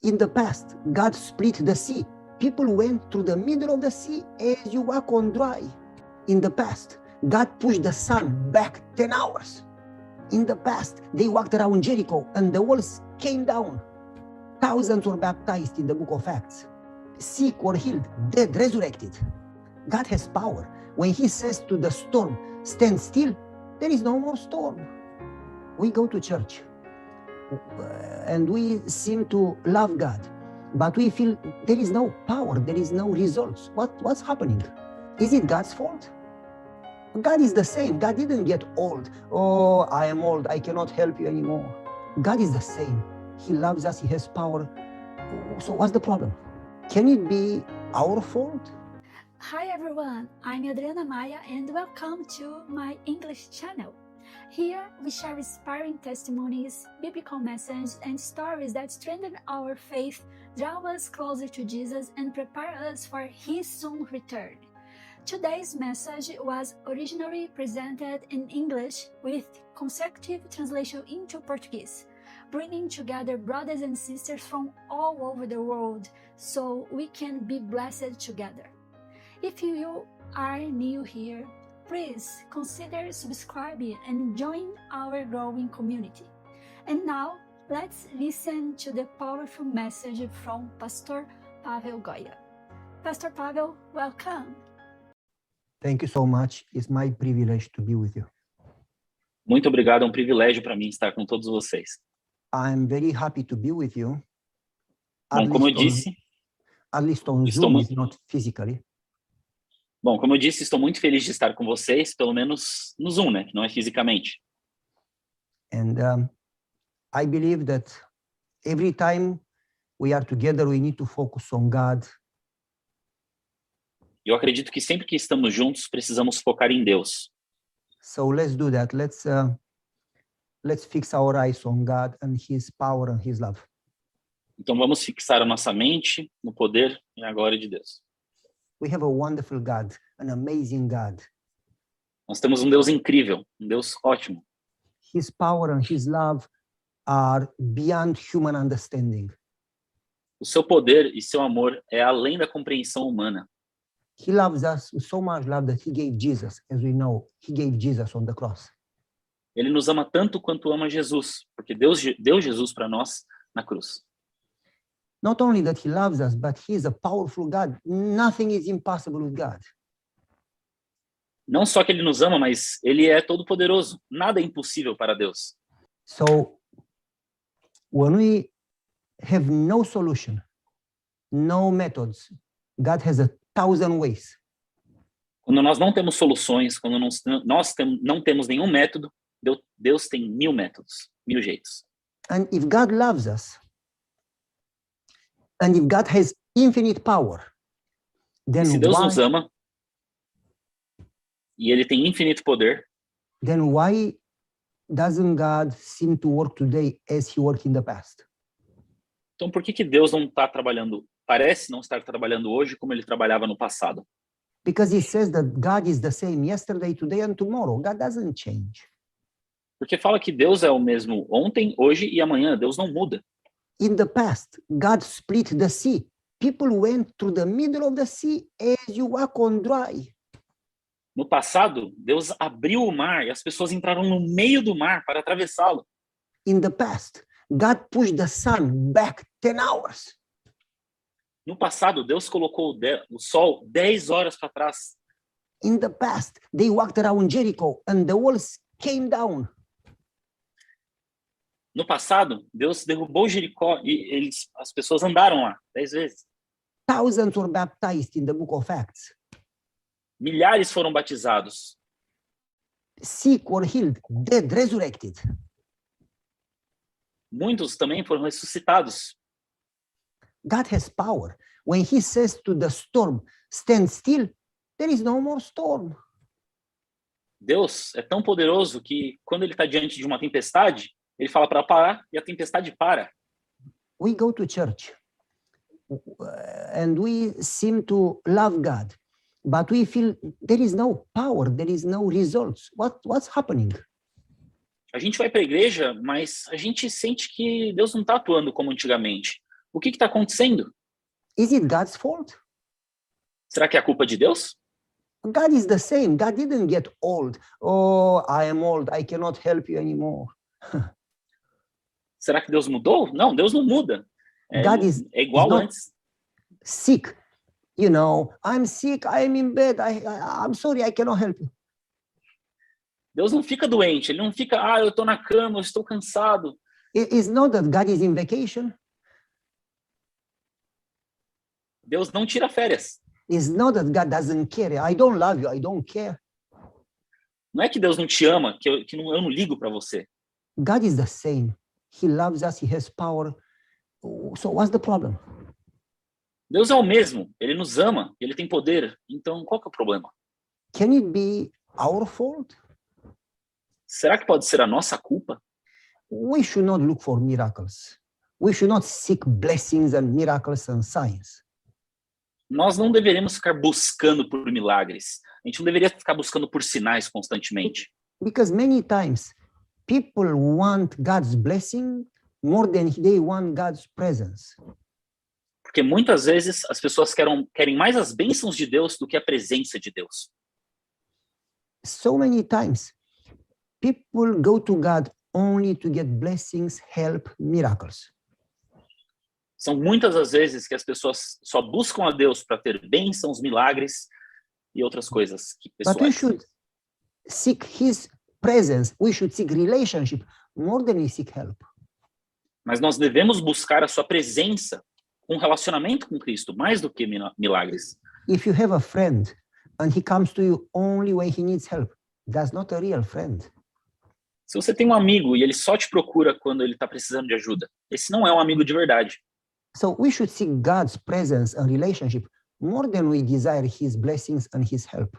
In the past, God split the sea. People went through the middle of the sea as you walk on dry. In the past, God pushed the sun back 10 hours. In the past, they walked around Jericho and the walls came down. Thousands were baptized in the book of Acts. Sick were healed, dead resurrected. God has power. When he says to the storm, stand still, there is no more storm. We go to church and we seem to love God, but we feel there is no power, there is no results. What's happening? Is it God's fault? God is the same. God didn't get old. Oh, I am old, I cannot help you anymore. God is the same. He loves us, he has power. So what's the problem? Can it be our fault? Hi everyone, I'm Adriana Maia and welcome to my English channel. Here we share inspiring testimonies, biblical messages and stories that strengthen our faith, draw us closer to Jesus and prepare us for his soon return. Today's message was originally presented in English with consecutive translation into Portuguese, bringing together brothers and sisters from all over the world so we can be blessed together. If you are new here, please consider subscribing and join our growing community. And now, let's listen to the powerful message from Pastor Pavel Goya. Pastor Pavel, welcome. Thank you so much. It's my privilege to be with you. Muito obrigado, é um privilégio para mim estar com todos vocês. I'm very happy to be with you. Bom, como eu disse, At least on Zoom, is not physically. Bom, como eu disse, estou muito feliz de estar com vocês, pelo menos no Zoom, né, que não é fisicamente. And I believe that every time we are together, we need to focus on God. Eu acredito que sempre que estamos juntos, precisamos focar em Deus. So let's do that. Let's fix our eyes on God and his power and his love. Então vamos fixar a nossa mente no poder e na glória de Deus. We have a wonderful God, an amazing God. Nós temos um Deus incrível, um Deus ótimo. His power and his love are beyond human understanding. O seu poder e seu amor é além da compreensão humana. He loves us with so much love that he gave Jesus, as we know, he gave Jesus on the cross. Ele nos ama tanto quanto ama Jesus, porque Deus deu Jesus para nós na cruz. Not only that he loves us, but he is a powerful God. Nothing is impossible with God. Não só que ele nos ama, mas ele é todo poderoso. Nada é impossível para Deus. So when we have no solution, no methods, God has 1,000 ways. Quando nós não temos soluções, quando nós não temos nenhum método, Deus tem 1000 métodos, 1000 jeitos. And if God loves us, and if God has infinite power, then se Deus nos ama, e ele tem infinito poder, then why doesn't God seem to work today as he worked in the past? Então por que Deus não está trabalhando, parece não estar trabalhando hoje como ele trabalhava no passado? Because he says that God is the same yesterday, today and tomorrow. God doesn't change. Porque fala que Deus é o mesmo ontem, hoje e amanhã. Deus não muda. In the past, God split the sea. People went through the middle of the sea as you walk on dry. No passado, Deus abriu o mar e as pessoas entraram no meio do mar para atravessá-lo. In the past, God pushed the sun back 10 hours. No passado, Deus colocou o sol 10 horas para trás. In the past, they walked around Jericho and the walls came down. No passado, Deus derrubou Jericó e as pessoas andaram lá 10 vezes. Thousands were baptized in the book of Acts. Milhares foram batizados. Sick were healed, dead resurrected. Muitos também foram ressuscitados. God has power. When he says to the storm, stand still, there is no more storm. Deus é tão poderoso que quando ele está diante de uma tempestade, ele fala para parar e a tempestade para. We go to church and we seem to love God, but we feel there is no power, there is no results. What's happening? A gente vai para a igreja, mas a gente sente que Deus não está atuando como antigamente. O que está acontecendo? Is it God's fault? Será que é a culpa de Deus? God is the same. God didn't get old. Oh, I am old. I cannot help you anymore. Será que Deus mudou? Não, Deus não muda. God is igual not antes. sick. You know, I'm sick. I am in bed. I'm sorry. I cannot help you. Deus não fica doente. Ele não fica, eu estou na cama, eu estou cansado. It's not that God is in vacation. Deus não tira férias. It's not that God doesn't care. I don't love you. I don't care. Não é que Deus não te ama, que eu não ligo para você. God is the same. He loves us. He has power. So what's the problem? Deus é o mesmo. Ele nos ama. Ele tem poder. Então, qual que é o problema? Can it be our fault? Será que pode ser a nossa culpa? We should not look for miracles. We should not seek blessings and miracles and signs. Nós não deveríamos ficar buscando por milagres. A gente não deveria ficar buscando por sinais constantemente. Because many times people want God's blessing more than they want God's presence. Porque muitas vezes as pessoas querem mais as bênçãos de Deus do que a presença de Deus. So many times people go to God only to get blessings, help, miracles. São muitas as vezes que as pessoas só buscam a Deus para ter bênçãos, milagres e outras coisas pessoais. But we should seek His presence. We should seek relationship more than we seek help. Mas nós devemos buscar a sua presença, um relacionamento com Cristo, mais do que milagres. If you have a friend and he comes to you only when he needs help, that's not a real friend. Se você tem um amigo e ele só te procura quando ele está precisando de ajuda, esse não é um amigo de verdade. So we should seek God's presence and relationship more than we desire His blessings and His help.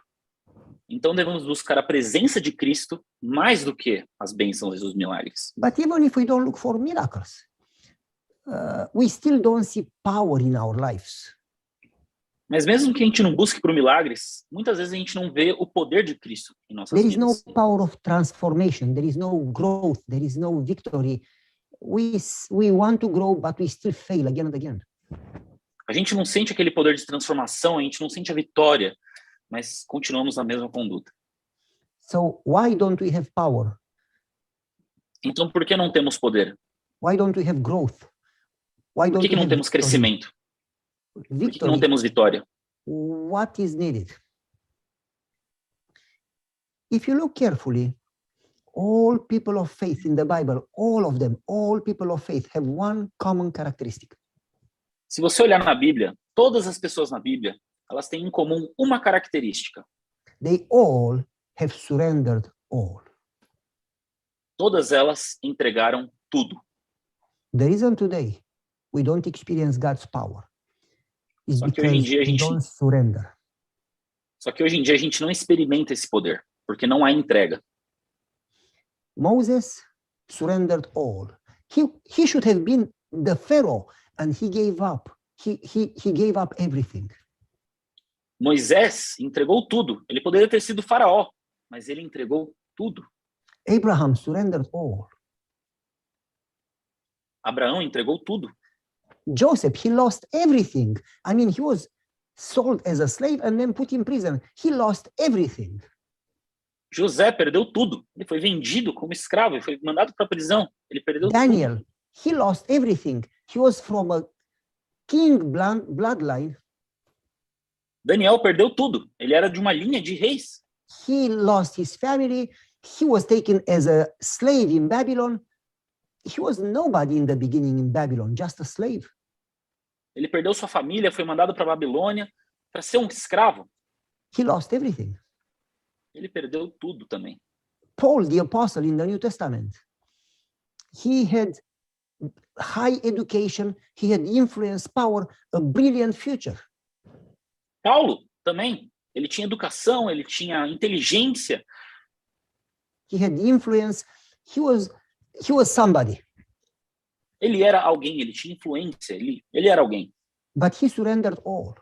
Então devemos buscar a presença de Cristo mais do que as bênçãos e os milagres. But even if we don't look for miracles, we still don't see power in our lives. Mas mesmo que a gente não busque por milagres, muitas vezes a gente não vê o poder de Cristo em nossas There is no vidas. power of transformation. There is no growth. There is no victory. We want to grow, but we still fail again and again. A gente não sente aquele poder de transformação, a gente não sente a vitória, mas continuamos na mesma conduta. So why don't we have power? Então, por que não temos poder? Why don't we have growth? Why Por don't que we não have temos victory? crescimento? Por que não Victory. temos vitória? What is needed? If you look carefully, all people of faith in the Bible, all of them, all people of faith have one common characteristic. Se você olhar na Bíblia, todas as pessoas na Bíblia, elas têm em comum uma característica. They all have surrendered all. Todas elas entregaram tudo. The reason today we don't experience God's power is Só que hoje em because dia a we gente- don't surrender. Só que hoje em dia a gente não experimenta esse poder, porque não há entrega. Moses surrendered all. He should have been the Pharaoh, and he gave up. He gave up everything. Moisés entregou tudo. Ele poderia ter sido faraó, mas ele entregou tudo. Abraham surrendered all. Abraão entregou tudo. Joseph, he lost everything. I mean, he was sold as a slave and then put in prison. He lost everything. José perdeu tudo. Ele foi vendido como escravo, ele foi mandado para a prisão. Ele perdeu Daniel, tudo. he lost everything. He was from a king bloodline. Daniel perdeu tudo. Ele era de uma linha de reis. He lost his family. He was taken as a slave in Babylon. He was nobody in the beginning in Babylon, just a slave. Ele perdeu sua família, foi mandado para a Babilônia para ser um escravo. He lost everything. Ele perdeu tudo também. Paul, the apostle in the New Testament, he had high education, he had influence, power, a brilliant future. Paulo também. Ele tinha educação, ele tinha inteligência, He had influence. He was somebody, ele era alguém, ele tinha influência, ele era alguém. but he surrendered all.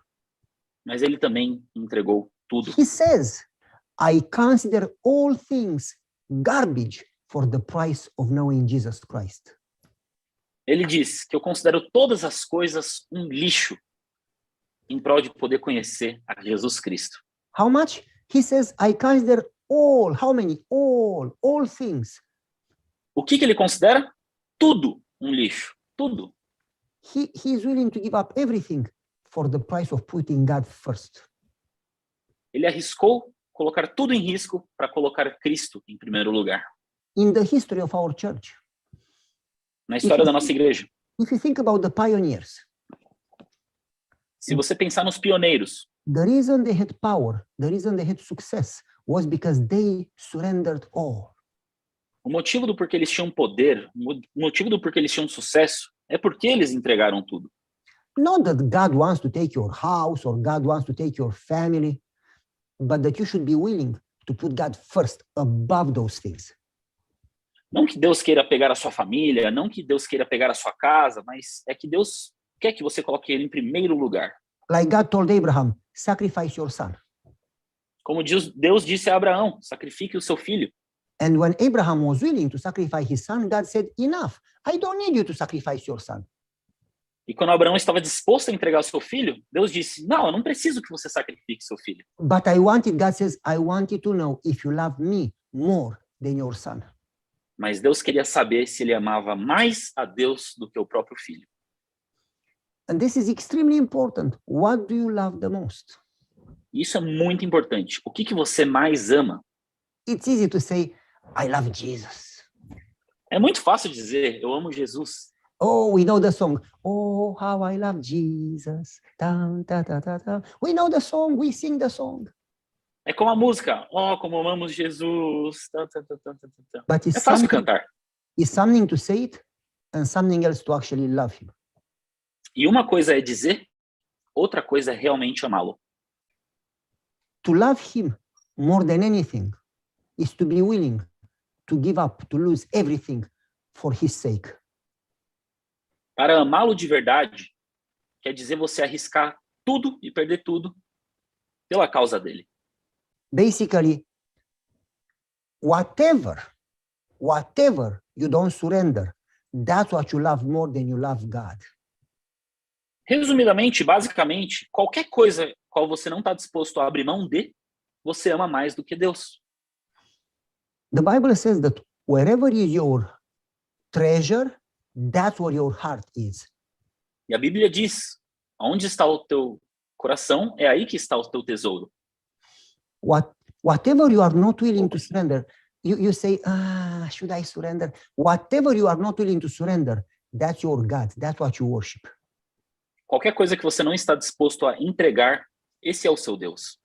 Mas ele também entregou tudo. He says, I consider all things garbage for the price of knowing Jesus Christ. Ele diz que eu considero todas as coisas um lixo em prol de poder conhecer a Jesus Cristo. How much? He says, I consider all. How many? All things. O que ele considera? Tudo um lixo. Tudo. He is willing to give up everything for the price of putting God first. Ele arriscou colocar tudo em risco para colocar Cristo em primeiro lugar. In the history of our church, Na história da nossa igreja, if you think about the pioneers, se você pensar nos pioneiros, the reason they had power, the reason they had success was because they surrendered all. o motivo do porquê eles tinham poder, o motivo do porquê eles tinham sucesso, é porque eles entregaram tudo. Not that God wants to take your house or God wants to take your family, but that you should be willing to put God first above those things. Não que Deus queira pegar a sua família, não que Deus queira pegar a sua casa, mas é que Deus quer que você coloque ele em primeiro lugar. Like God told Abraham, sacrifice your son. Como Deus disse a Abraão, sacrifique o seu filho. And when Abraham was willing to sacrifice his son, God said, enough, I don't need you to sacrifice your son. E quando Abraão estava disposto a entregar o seu filho, Deus disse, não, eu não preciso que você sacrifique seu filho. But God says, I want you to know if you love me more than your son. Mas Deus queria saber se ele amava mais a Deus do que o próprio filho. And this is extremely important. What do you love the most? Isso é muito importante. O que você mais ama? It's easy to say, I love Jesus. É muito fácil dizer, eu amo Jesus. Oh, we know the song. Oh, how I love Jesus. Dun, da, da, da, da. We know the song, we sing the song. É como a música, oh, como amamos Jesus. Tá, tá, tá, tá, tá, tá. But É fácil cantar. It's something to say it and something else to actually love him. E uma coisa é dizer, outra coisa é realmente amá-lo. To love him more than anything is to be willing to give up, to lose everything for his sake. Para amá-lo de verdade, quer dizer você arriscar tudo e perder tudo pela causa dele. Basically, whatever you don't surrender, that's what you love more than you love God. Resumidamente, basicamente, qualquer coisa qual você não está disposto a abrir mão de, você ama mais do que Deus. The Bible says that wherever is your treasure, that's where your heart is. E a Bíblia diz, onde está o teu coração, é aí que está o teu tesouro. Whatever you are not willing to surrender, you say, should I surrender? Whatever you are not willing to surrender, that's your God, that's what you worship. Qualquer coisa que você não está disposto a entregar, esse é o seu Deus.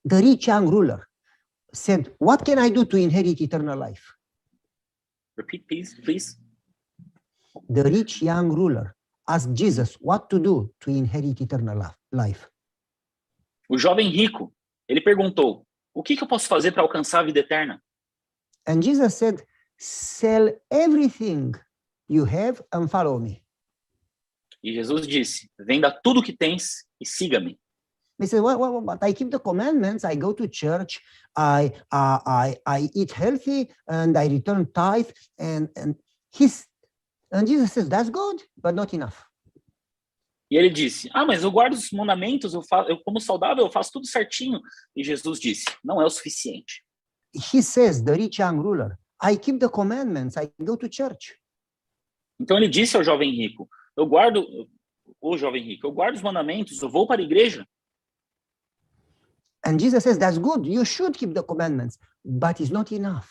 The rich young ruler said, what can I do to inherit eternal life? Repeat, please. The rich young ruler asked Jesus what to do to inherit eternal life. O jovem rico, ele perguntou, o que eu posso fazer para alcançar a vida eterna? And Jesus said, sell everything you have and follow me. E Jesus disse, venda tudo que tens e siga-me. He said, but I keep the commandments, I go to church, I eat healthy, and I return tithe, and Jesus says, that's good, but not enough. E ele disse, mas eu guardo os mandamentos, eu como saudável, eu faço tudo certinho. E Jesus disse, não é o suficiente. He says, the rich young ruler, I keep the commandments, I go to church. Então ele disse ao jovem rico, eu guardo os mandamentos, eu vou para a igreja. And Jesus says, that's good, you should keep the commandments, but it's not enough.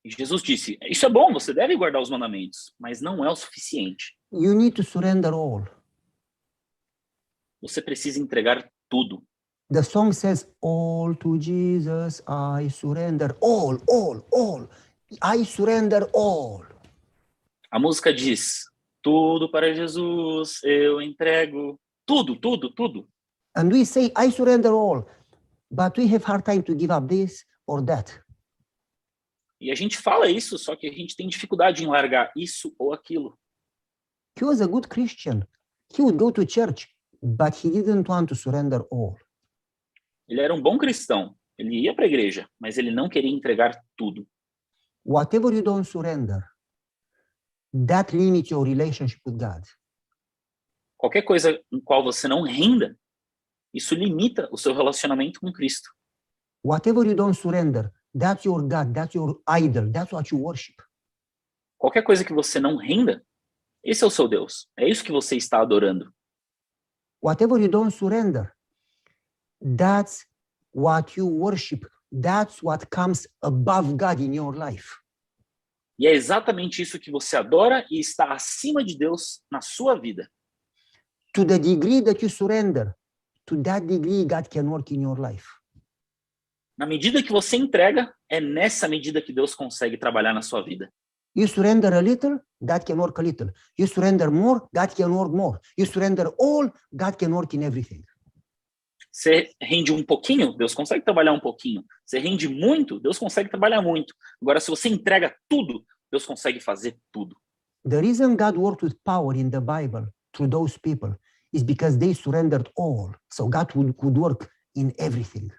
E Jesus disse, isso é bom, você deve guardar os mandamentos, mas não é o suficiente. You need to surrender all. Você precisa entregar tudo. The song says, all to Jesus I surrender, all. I surrender all. A música diz, tudo para Jesus eu entrego, tudo. And we say, I surrender all, but we have hard time to give up this or that. E a gente fala isso, só que a gente tem dificuldade em largar isso ou aquilo. He was a good Christian. He would go to church, but he didn't want to surrender all. Ele era um bom cristão, ele ia para a igreja, mas ele não queria entregar tudo. Whatever you don't surrender, that limits your relationship with God. Qualquer coisa em qual você não renda, isso limita o seu relacionamento com Cristo. Whatever you don't surrender, that's your God, that's your idol, that's what you worship. Qualquer coisa que você não renda, esse é o seu Deus. É isso que você está adorando. Whatever you don't surrender, that's what you worship. That's what comes above God in your life. E é exatamente isso que você adora e está acima de Deus na sua vida. To the degree that you surrender, to that degree God can work in your life. Na medida que você entrega, é nessa medida que Deus consegue trabalhar na sua vida. You surrender a little, God can work a little. You surrender more, God can work more. You surrender all, God can work in everything. Você rende um pouquinho, Deus consegue trabalhar um pouquinho. Você rende muito, Deus consegue trabalhar muito. Agora, se você entrega tudo, Deus consegue fazer tudo. The reason God worked with power in the Bible through those people is because they surrendered all. So God could work in everything.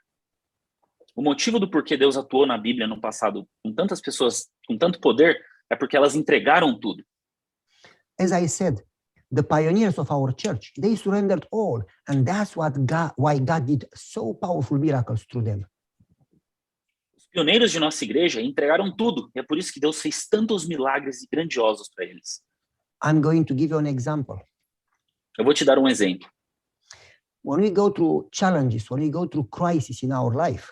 O motivo do porquê Deus atuou na Bíblia no passado com tantas pessoas, com tanto poder, é porque elas entregaram tudo. As I said, the pioneers of our church, they surrendered all, and that's why God did so powerful miracles through them. Os pioneiros de nossa igreja entregaram tudo, e é por isso que Deus fez tantos milagres grandiosos para eles. I'm going to give you an example. Eu vou te dar um exemplo. When we go through challenges, when we go through crises in our life,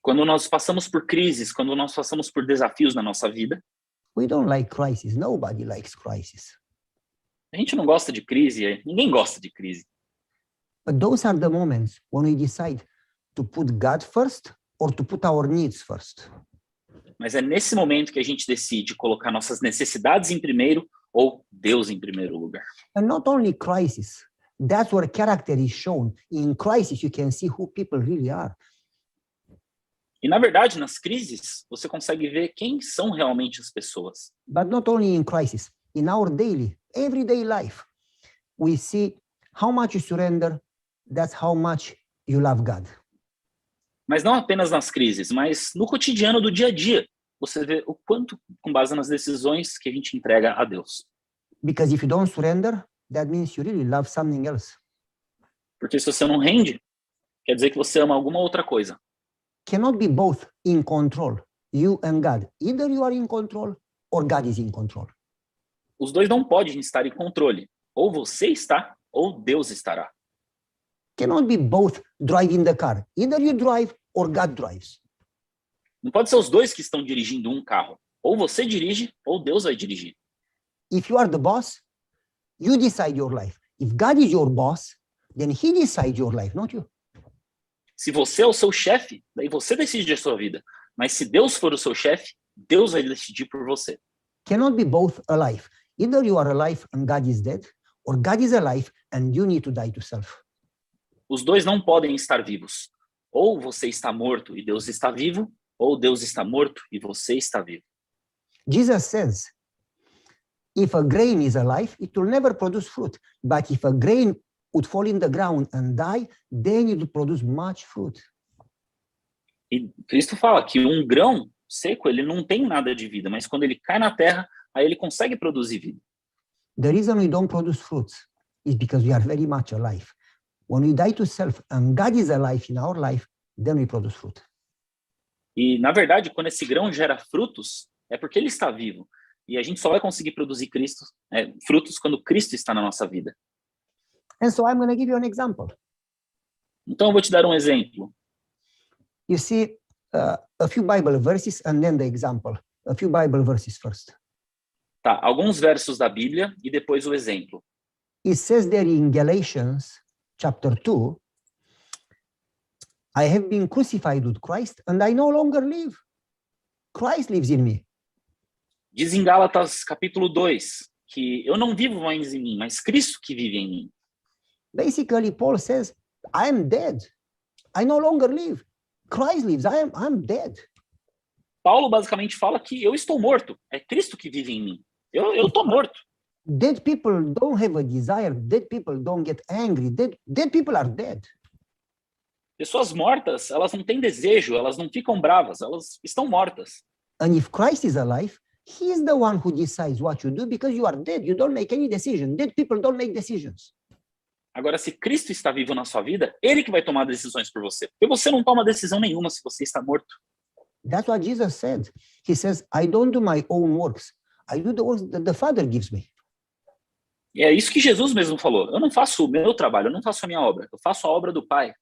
Quando nós passamos por crises, quando nós passamos por desafios na nossa vida, we don't like crisis. Nobody likes crisis. a gente não gosta de crise, ninguém gosta de crise. But those are the moments when we decide to put God first or to put our needs first. Mas é nesse momento que a gente decide colocar nossas necessidades em primeiro ou Deus em primeiro lugar. And not only crisis, that's where character is shown. In crisis, you can see who people really are. E, na verdade, nas crises, você consegue ver quem são realmente as pessoas. But not only in crisis, in our daily, everyday life, we see how much you surrender, that's how much you love God. Mas não apenas nas crises, mas no cotidiano do dia a dia. Você vê o quanto, com base nas decisões que a gente entrega a Deus. Because if you don't surrender, that means you really love something else. Porque se você não rende, quer dizer que você ama alguma outra coisa. Cannot be both in control, you and God. Either you are in control or God is in control. Os dois não podem estar em controle. Ou você está, ou Deus estará. Cannot be both driving the car. Either you drive or God drives. Não pode ser os dois que estão dirigindo um carro. Ou você dirige, ou Deus vai dirigir. If you are the boss, you decide your life. If God is your boss, then He decides your life, not you. Se você é o seu chefe, daí você decide a sua vida. Mas se Deus for o seu chefe, Deus vai decidir por você. Cannot be both alive. Either you are alive and God is dead, or God is alive and you need to die to self. Os dois não podem estar vivos. Ou você está morto e Deus está vivo, ou Deus está morto e você está vivo. Jesus says, if a grain is alive, it will never produce fruit. But if a grain would fall in the ground and die, then it will produce much fruit. E Cristo fala que um grão seco, ele não tem nada de vida, mas quando ele cai na terra, aí ele consegue produzir vida. The reason we don't produce fruits is because we are very much alive. When we die to self and God is alive in our life, then we produce fruit. E, na verdade, quando esse grão gera frutos, é porque ele está vivo. E a gente só vai conseguir produzir frutos quando Cristo está na nossa vida. And so I'm going to give you an example. Então, eu vou te dar um exemplo. You see a few Bible verses and then the example. A few Bible verses first. Tá, alguns versos da Bíblia e depois o exemplo. It says there in Galatians chapter 2, I have been crucified with Christ and I no longer live. Christ lives in me. Diz em Gálatas capítulo 2 que eu não vivo mais em mim, mas Cristo que vive em mim. Basically, Paul says, I am dead. I no longer live. Christ lives. I'm dead. Paulo basicamente fala que eu estou morto. É Cristo que vive em mim. Eu estou morto. Dead people don't have a desire. Dead people don't get angry. Dead people are dead. Pessoas mortas, elas não têm desejo, elas não ficam bravas, elas estão mortas. And if Christ is alive, he is the one who decides what you do because you are dead. You don't make any decision. Dead people don't make decisions. Agora, se Cristo está vivo na sua vida, ele que vai tomar decisões por você. Porque você não toma decisão nenhuma se você está morto. That's what Jesus said. He says, I don't do my own works. I do the works that the Father gives me. E é isso que Jesus mesmo falou. Eu não faço o meu trabalho, eu não faço a minha obra. Eu faço a obra do Pai.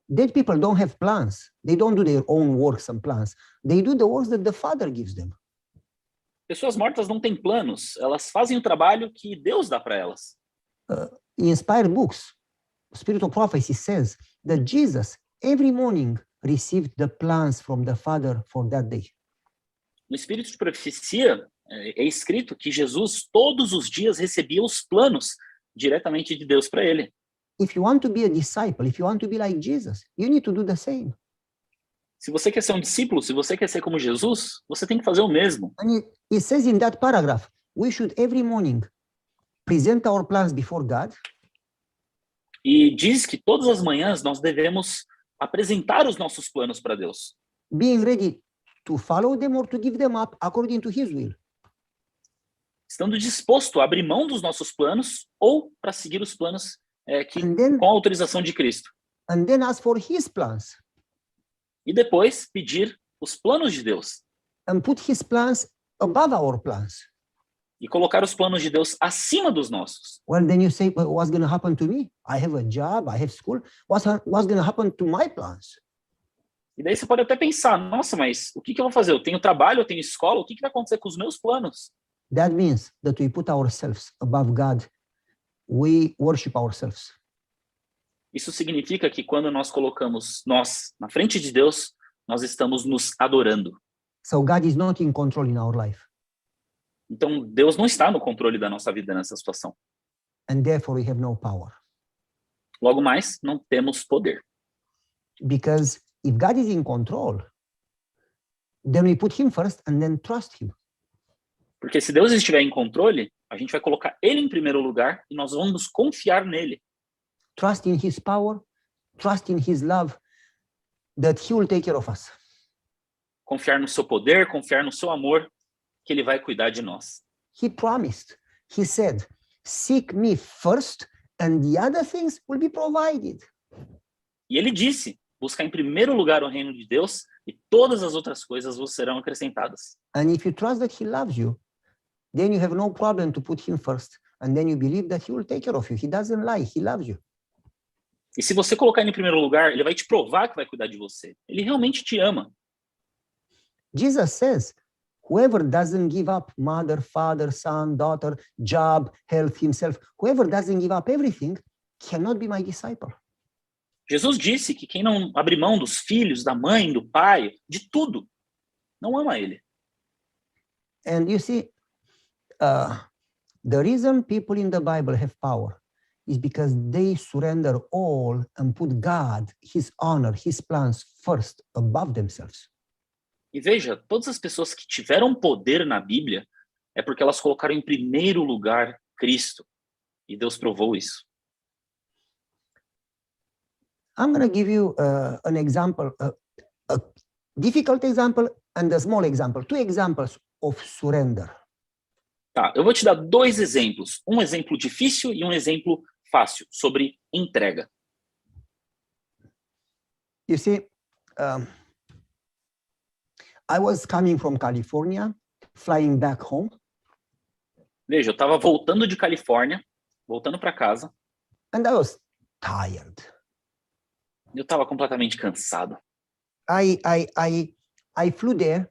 Dead people don't have plans. They don't do their own works and plans. They do the works that the Father gives them. Pessoas mortas não têm planos. Elas fazem o trabalho que Deus dá para elas. In inspired books, Spirit of Prophecy says that Jesus, every morning, received the plans from the Father for that day. No Espírito de Profecia, é escrito que Jesus, todos os dias, recebia os planos diretamente de Deus para ele. If you want to be a disciple, if you want to be like Jesus, you need to do the same. Se você quer ser um discípulo, se você quer ser como Jesus, você tem que fazer o mesmo. And it says in that paragraph, we should every morning present our plans before God. E diz que todas as manhãs nós devemos apresentar os nossos planos para Deus. Being ready to follow them or to give them up according to his will. Estando disposto a abrir mão dos nossos planos ou para seguir os planos com a autorização de Cristo. And then ask for his plans. E depois pedir os planos de Deus. And put his plans above our plans. E colocar os planos de Deus acima dos nossos. Well, then you say, well, what's going to happen to me? I have a job, I have school. What's going to happen to my plans? E daí você pode até pensar, nossa, mas o que eu vou fazer? Eu tenho trabalho, eu tenho escola, o que vai acontecer com os meus planos? That means that we put ourselves above God. We worship ourselves. Isso significa que quando nós colocamos nós na frente de Deus, nós estamos nos adorando. So God is not in control in our life. Então, Deus não está no controle da nossa vida nessa situação. And therefore we have no power. Logo mais, não temos poder. Because if God is in control, then we put him first and then trust him. Porque se Deus estiver em controle, a gente vai colocar ele em primeiro lugar e nós vamos confiar nele. Trust in his power, trust in his love, that he will take care of us. Confiar no seu poder, confiar no seu amor, que ele vai cuidar de nós. He promised, he said, seek me first and the other things will be provided. E ele disse, buscar em primeiro lugar o reino de Deus e todas as outras coisas vos serão acrescentadas. And if you trust that he loves you, then you have no problem to put him first. And then you believe that he will take care of you. He doesn't lie, he loves you. E se você colocar ele em primeiro lugar, ele vai te provar que vai cuidar de você. Ele realmente te ama. Jesus says, whoever doesn't give up mother, father, son, daughter, job, health, himself, whoever doesn't give up everything cannot be my disciple. Jesus disse que quem não abre mão dos filhos, da mãe, do pai, de tudo, não ama ele. And you see, the reason people in the Bible have power is because they surrender all and put God, his honor, his plans first above themselves. E veja, todas as pessoas que tiveram poder na Bíblia é porque elas colocaram em primeiro lugar Cristo. E Deus provou isso. I'm going to give you an example, a difficult example and a small example, 2 examples of surrender. Tá, eu vou te dar 2 exemplos. Um exemplo difícil e um exemplo fácil sobre entrega. You see, I was coming from California, flying back home. Veja, eu estava voltando de Califórnia, voltando para casa. And I was tired. Eu estava completamente cansado. I flew there,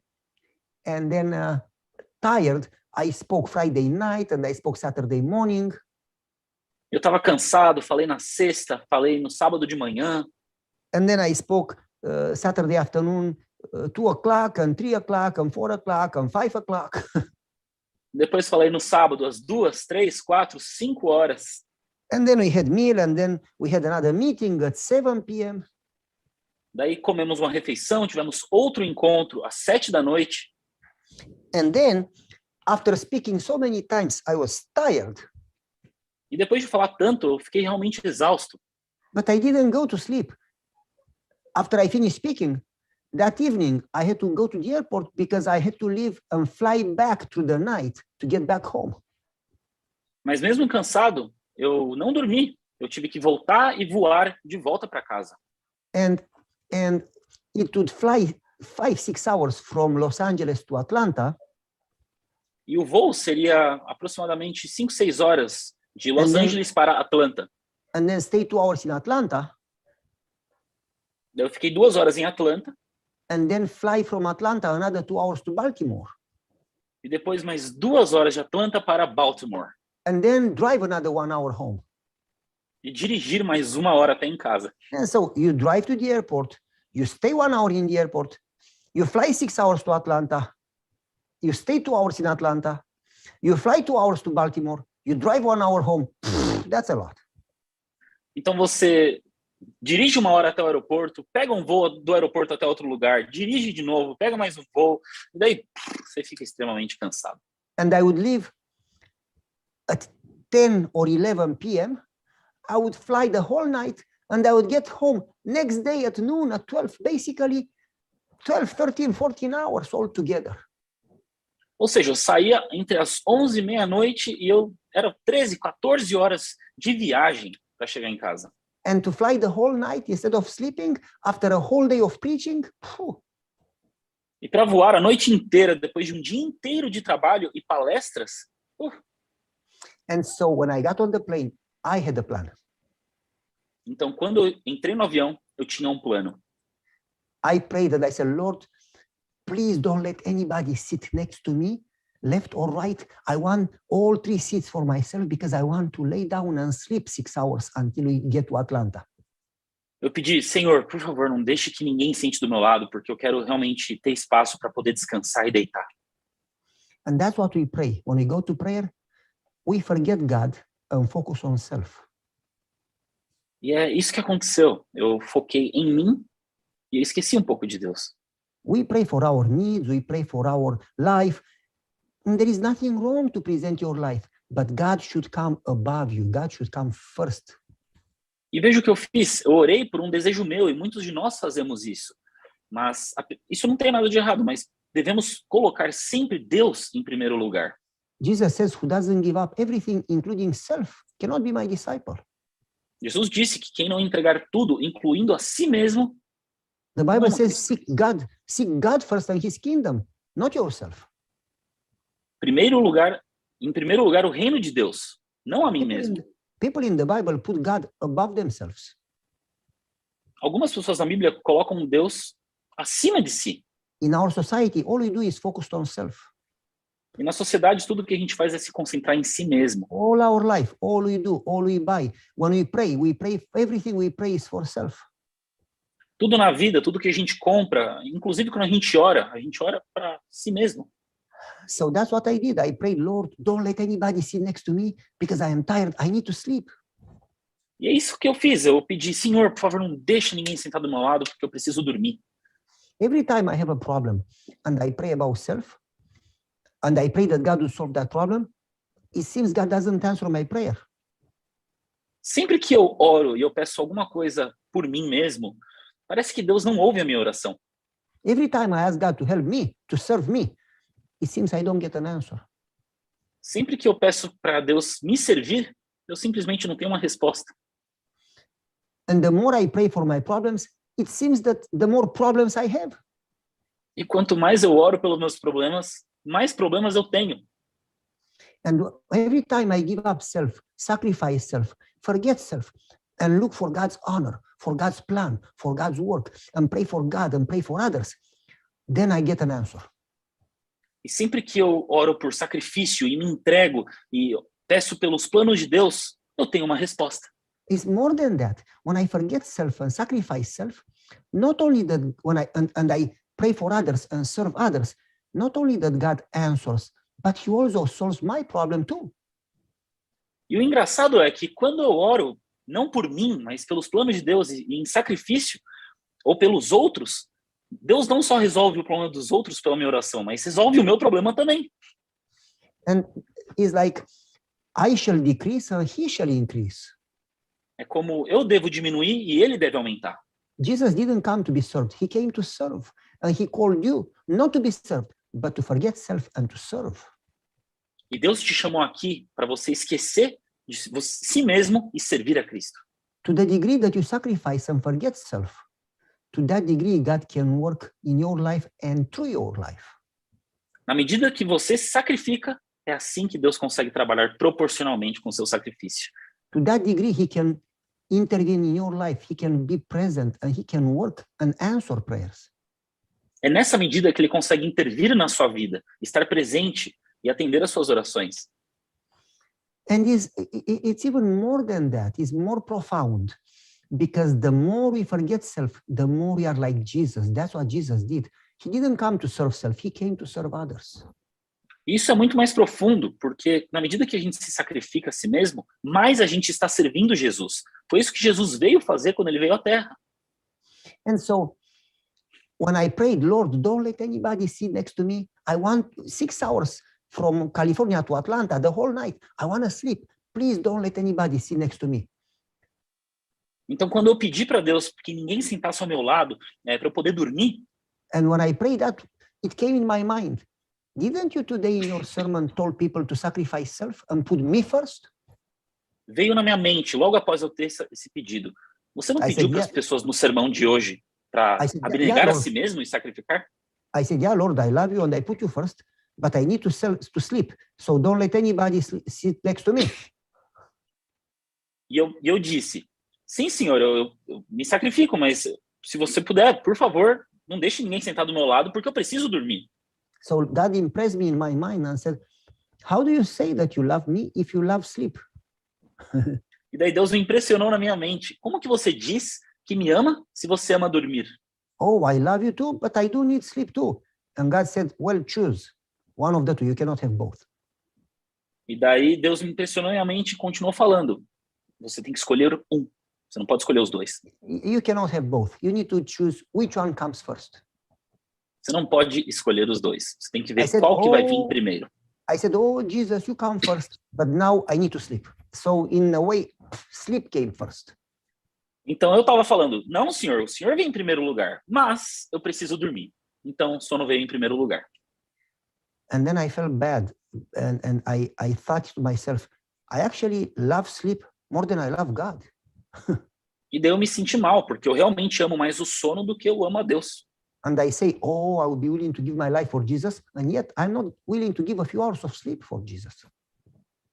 and then tired. I spoke Friday night, and I spoke Saturday morning. Eu estava cansado, falei na sexta, falei no sábado de manhã. And then I spoke Saturday afternoon, 2 o'clock, and 3 o'clock, and 4 o'clock, and 5 o'clock. Depois falei no sábado às 2, 3, 4, 5 horas. And then we had meal, and then we had another meeting at 7 p.m. Daí comemos uma refeição, tivemos outro encontro às 7 da noite. And then, after speaking so many times, I was tired. E depois de falar tanto, eu fiquei realmente exausto. But I didn't go to sleep. After I finished speaking, that evening, I had to go to the airport because I had to leave and fly back through the night to get back home. Mas mesmo cansado, eu não dormi. Eu tive que voltar e voar de volta para casa. And it would fly 5-6 hours from Los Angeles to Atlanta. E o voo seria aproximadamente 5, 6 horas de Los And then- Angeles para Atlanta. And then stay 2 hours in Atlanta, Eu fiquei 2 horas em Atlanta and then fly from Atlanta another 2 hours to Baltimore, e depois mais 2 horas de Atlanta para Baltimore and then drive another 1 hour home. e dirigir mais 1 hora até em casa. And so you drive to the airport, you stay 1 hour in the airport, you fly 6 hours to Atlanta, you stay 2 hours in Atlanta, you fly 2 hours to Baltimore, you drive 1 hour home. That's a lot. Então você dirige 1 hora até o aeroporto, pega um voo do aeroporto até outro lugar, dirige de novo, pega mais um voo, e daí você fica extremamente cansado. And I would leave at 10 or 11 p.m. I would fly the whole night, and I would get home next day at noon, at 12, basically 12, 13, 14 hours altogether. Ou seja, eu saía entre as 11 e meia-noite e eu era 13, 14 horas de viagem para chegar em casa. And to fly the whole night instead of sleeping after a whole day of preaching, phew, E para voar a noite inteira, depois de um dia inteiro de trabalho e palestras, and so when I got on the plane, I had a plan. então quando eu entrei no avião, eu tinha um plano. I prayed and I said, Lord, please don't let anybody sit next to me, left or right. I want all 3 seats for myself because I want to lay down and sleep 6 hours until we get to Atlanta. Eu pedi, Senhor, por favor, não deixe que ninguém sente do meu lado, porque eu quero realmente ter espaço para poder descansar e deitar. And that's what we pray. When we go to prayer, we forget God and focus on self. E é isso que aconteceu. Eu foquei em mim e eu esqueci um pouco de Deus. We pray for our needs, we pray for our life. And there is nothing wrong to present your life, but God should come above you. God should come first. E veja o que eu fiz. Eu orei por um desejo meu e muitos de nós fazemos isso. Mas isso não tem nada de errado, mas devemos colocar sempre Deus em primeiro lugar. Jesus says, who doesn't give up everything, including self, cannot be my disciple. Jesus disse que quem não entregar tudo, incluindo a si mesmo, The Bible Não, says, seek God first and his kingdom, not yourself. em primeiro lugar, o reino de Deus, não a mim mesmo. People in the Bible put God above themselves. Algumas pessoas na Bíblia colocam Deus acima de si. In our society, all we do is focused on self. E na sociedade, tudo que a gente faz é se concentrar em si mesmo. All our life, all we do, all we buy. When we pray, everything we pray is for self. Tudo na vida, tudo que a gente compra, inclusive quando a gente ora para si mesmo. So that's what I did. I prayed, Lord, don't let anybody sit next to me because I am tired. I need to sleep. E é isso que eu fiz. Eu pedi, Senhor, por favor, não deixe ninguém sentar do meu lado, porque eu preciso dormir. Every time I have a problem and I pray about self, and I pray that God will solve that problem, it seems God doesn't answer my prayer. Sempre que eu oro e eu peço alguma coisa por mim mesmo, parece que Deus não ouve a minha oração. Every time I ask God to help me, to serve me, it seems I don't get an answer. Sempre que eu peço para Deus me servir, eu simplesmente não tenho uma resposta. And the more I pray for my problems, it seems that the more problems I have. E quanto mais eu oro pelos meus problemas, mais problemas eu tenho. And every time I give up self, sacrifice self, forget self, and look for God's honor, for God's plan, for God's work, and pray for God and pray for others, then I get an answer. E sempre que eu oro por sacrifício e me entrego e peço pelos planos de Deus, eu tenho uma resposta. It's more than that. When I forget self and sacrifice self, not only that when I pray for others and serve others, not only that God answers, but he also solves my problem too. E o engraçado é que quando eu oro, não por mim, mas pelos planos de Deus e em sacrifício, ou pelos outros, Deus não só resolve o problema dos outros pela minha oração, mas resolve o meu problema também. And it's like, I shall decrease and he shall increase. É como eu devo diminuir e ele deve aumentar. Jesus didn't come to be served, he came to serve. and he called you not to be served, but to forget self and to serve. E Deus te chamou aqui para você esquecer de si mesmo e servir a Cristo. To the degree that you sacrifice and forget self, to that degree God can work in your life and through your life. Na medida que você se sacrifica, é assim que Deus consegue trabalhar proporcionalmente com o seu sacrifício. To that degree he can intervene in your life, he can be present and he can work and answer prayers. É nessa medida que ele consegue intervir na sua vida, estar presente e atender às suas orações. And it's even more than that, it's more profound, because the more we forget self, the more we are like Jesus. That's what Jesus did. He didn't come to serve self, he came to serve others. Isso é muito mais profundo, porque na medida que a gente se sacrifica a si mesmo, mais a gente está servindo Jesus. Foi isso que Jesus veio fazer quando ele veio à Terra. And so, when I prayed, Lord, don't let anybody sit next to me. I want 6 hours from California to Atlanta, the whole night. I want to sleep. Please don't let anybody sit next to me. Então, quando eu pedi para Deus que ninguém sentasse ao meu lado, para eu poder dormir, And when I prayed that, it came in my mind. Didn't you today in your sermon told people to sacrifice self and put me first? veio na minha mente, logo após eu ter esse pedido. Você não pediu para as pessoas no sermão de hoje para abnegar a si mesmo e sacrificar? I said, yeah, Lord, I love you and I put you first, but I need to sleep, so don't let anybody sit next to me. E eu disse, sim, senhor, eu me sacrifico, mas se você puder, por favor, não deixe ninguém sentar do meu lado, porque eu preciso dormir. So that impressed me in my mind and said, how do you say that you love me if you love sleep? E daí Deus me impressionou na minha mente. Como que você diz que me ama se você ama dormir? Oh, I love you too, but I do need sleep too. And God said, well, choose one of the two. You cannot have both. E daí Deus me impressionou na minha mente e continuou falando. Você tem que escolher um. Você não pode escolher os dois. You cannot have both. You need to choose which one comes first. Você não pode escolher os dois. Você tem que ver said, qual que vai vir primeiro. I said, oh, Jesus, you come first, but now I need to sleep. So in a way, sleep came first. Então eu estava falando, não, senhor, o senhor vem em primeiro lugar, mas eu preciso dormir. Então sono veio em primeiro lugar. And then I felt bad, and I thought to myself, I actually love sleep more than I love God. E daí eu me senti mal, porque eu realmente amo mais o sono do que eu amo a Deus. And I say, oh, I would be willing to give my life for Jesus, and yet I'm not willing to give a few hours of sleep for Jesus.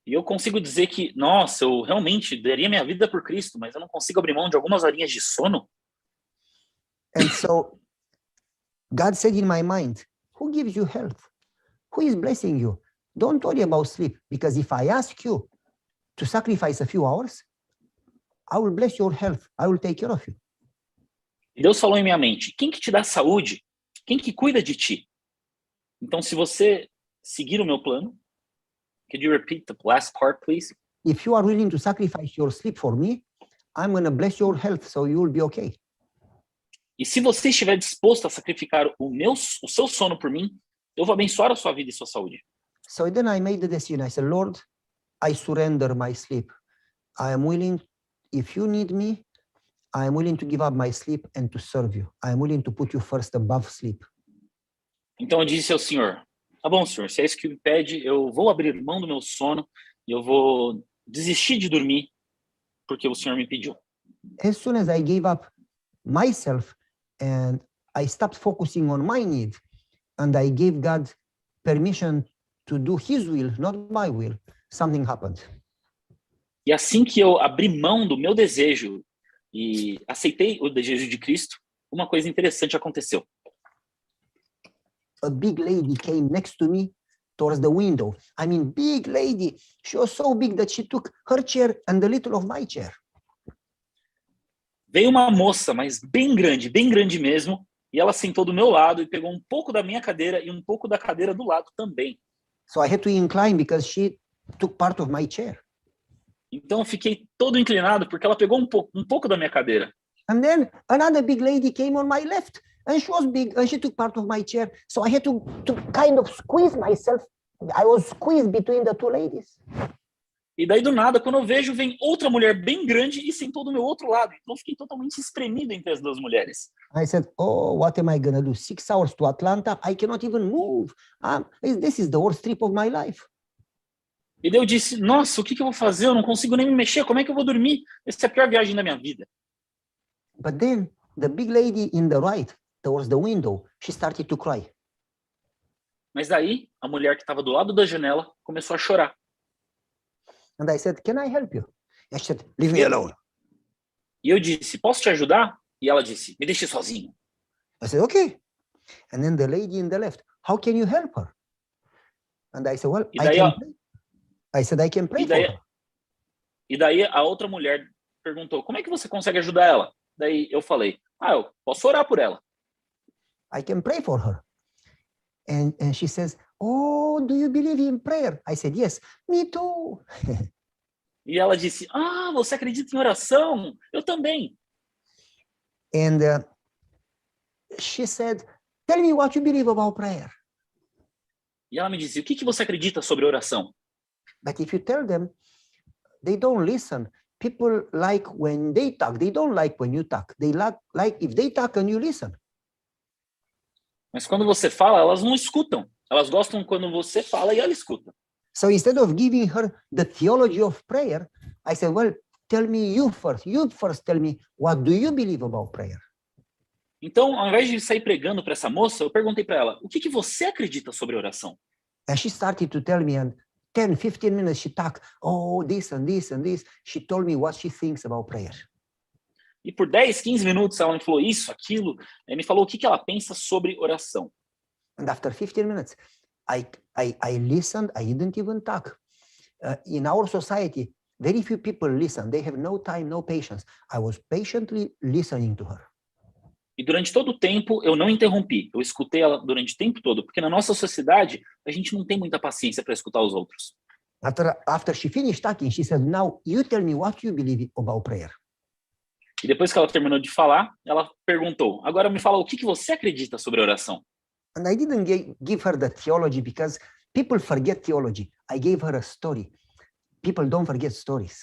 E eu consigo dizer que, nossa, eu realmente daria minha vida por Cristo, mas eu não consigo abrir mão de algumas horinhas de sono. And so God said in my mind, who gives you health? Who is blessing you? Don't worry about sleep, because if I ask you to sacrifice a few hours, I will bless your health. I will take care of you. E Deus falou em minha mente, quem que te dá saúde? Quem que cuida de ti? Então, se você seguir o meu plano, could you repeat the last part, please? If you are willing to sacrifice your sleep for me, I'm going to bless your health, so you will be okay. E se você estiver disposto a sacrificar o seu sono por mim, eu vou abençoar a sua vida e sua saúde. So then I made the decision. I said, Lord, I surrender my sleep. I am willing, if you need me, I am willing to give up my sleep and to serve you. I am willing to put you first above sleep. Então eu disse ao Senhor, tá bom, Senhor, se é isso que me pede, eu vou abrir mão do meu sono e eu vou desistir de dormir porque o Senhor me pediu. As soon as I gave up myself and I stopped focusing on my need and I gave God permission to do his will, not my will, something happened. E assim que eu abri mão do meu desejo e aceitei o desejo de Cristo, uma coisa interessante aconteceu. A big lady came next to me towards the window. I mean, big lady. She was so big that she took her chair and a little of my chair. Veio uma moça, mas bem grande mesmo, e ela sentou do meu lado e pegou um pouco da minha cadeira e um pouco da cadeira do lado também. So I had to incline because she took part of my chair. Então eu fiquei todo inclinado porque ela pegou um pouco da minha cadeira. And then another big lady came on my left, and she was big, and she took part of my chair. So I had to kind of squeeze myself. I was squeezed between the two ladies. E daí, do nada, quando eu vejo, vem outra mulher bem grande e sentou do meu outro lado. Então, eu fiquei totalmente espremido entre as duas mulheres. I said, oh, what am I going to do? 6 hours to Atlanta? I cannot even move. This is the worst trip of my life. E daí eu disse, nossa, o que eu vou fazer? Eu não consigo nem me mexer. Como é que eu vou dormir? Essa é a pior viagem da minha vida. But then, the big lady in the right, towards the window, she started to cry. Mas daí, a mulher que estava do lado da janela começou a chorar. And I said, can I help you? And she said, leave me alone. E eu disse, posso te ajudar? E ela disse, me deixe sozinho. I said, okay. And then the lady in the left, how can you help her? And I said, well, E daí, I can pray for her. E daí a outra mulher perguntou, como é que você consegue ajudar ela? Daí eu falei, eu posso orar por ela. I can pray for her. And she says, oh, do you believe in prayer? I said, yes, me too. E ela disse, você acredita em oração? Eu também. And she said, tell me what you believe about prayer. E ela me disse, o que você acredita sobre oração? But if you tell them, they don't listen. People like when they talk. They don't like when you talk. They like if they talk and you listen. Mas quando você fala, elas não escutam. Elas gostam quando você fala e ela escuta. So instead of giving her the theology of prayer, I said, well, tell me you first. You first tell me, what do you believe about prayer? Então, ao invés de sair pregando para essa moça, eu perguntei para ela, o que você acredita sobre oração? And she started to tell me, and 10, 15 minutes she talked, oh, this and this and this. She told me what she thinks about prayer. E por 10, 15 minutos ela me falou isso, aquilo, me falou o que ela pensa sobre oração. And after 15 minutes, I listened, I didn't even talk. In our society, very few people listen. They have no time, no patience. I was patiently listening to her. E durante todo o tempo, eu não interrompi. Eu escutei ela durante o tempo todo, porque na nossa sociedade, a gente não tem muita paciência para escutar os outros. After she finished talking, she said, now you tell me what you believe about prayer. E depois que ela terminou de falar, ela perguntou, agora me fala o que você acredita sobre oração. And I didn't give her the theology because people forget theology. I gave her a story. People don't forget stories.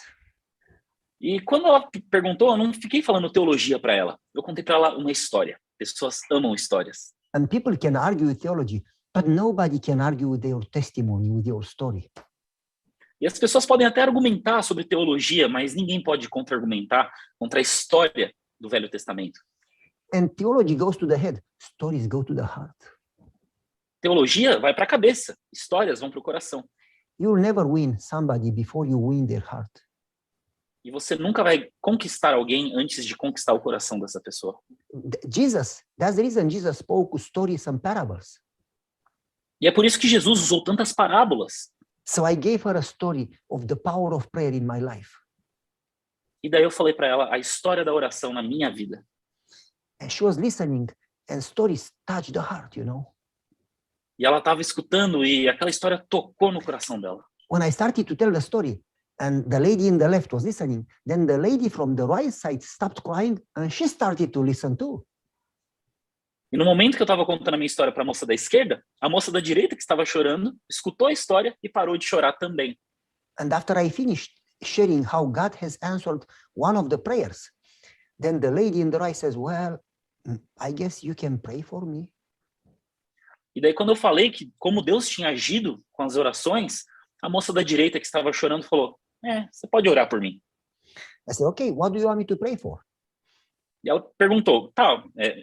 E quando ela perguntou, eu não fiquei falando teologia para ela. Eu contei para ela uma história. Pessoas amam histórias. And people can argue with theology, but nobody can argue with your testimony, with your story. E as pessoas podem até argumentar sobre teologia, mas ninguém pode contra-argumentar contra a história do Velho Testamento. And theology goes to the head. Stories go to the heart. Teologia vai para a cabeça. Histórias vão para o coração. You'll never win somebody before you win their heart. E você nunca vai conquistar alguém antes de conquistar o coração dessa pessoa. That's the reason Jesus spoke stories and parables. E é por isso que Jesus usou tantas parábolas. So I gave her a story of the power of prayer in my life. E daí eu falei para ela a história da oração na minha vida. And she was listening, and stories touched the heart, you know. E ela estava escutando e aquela história tocou no coração dela. When I started to tell the story, and the lady in the left was listening, then the lady from the right side stopped crying, and she started to listen too. E no momento que eu estava contando a minha história para a moça da esquerda, a moça da direita que estava chorando, escutou a história e parou de chorar também. And after I finished sharing how God has answered one of the prayers, then the lady in the right says, well, I guess you can pray for me. E daí quando eu falei que como Deus tinha agido com as orações, a moça da direita que estava chorando falou, você pode orar por mim. I said, okay, what do you want me to pray for? E ela perguntou,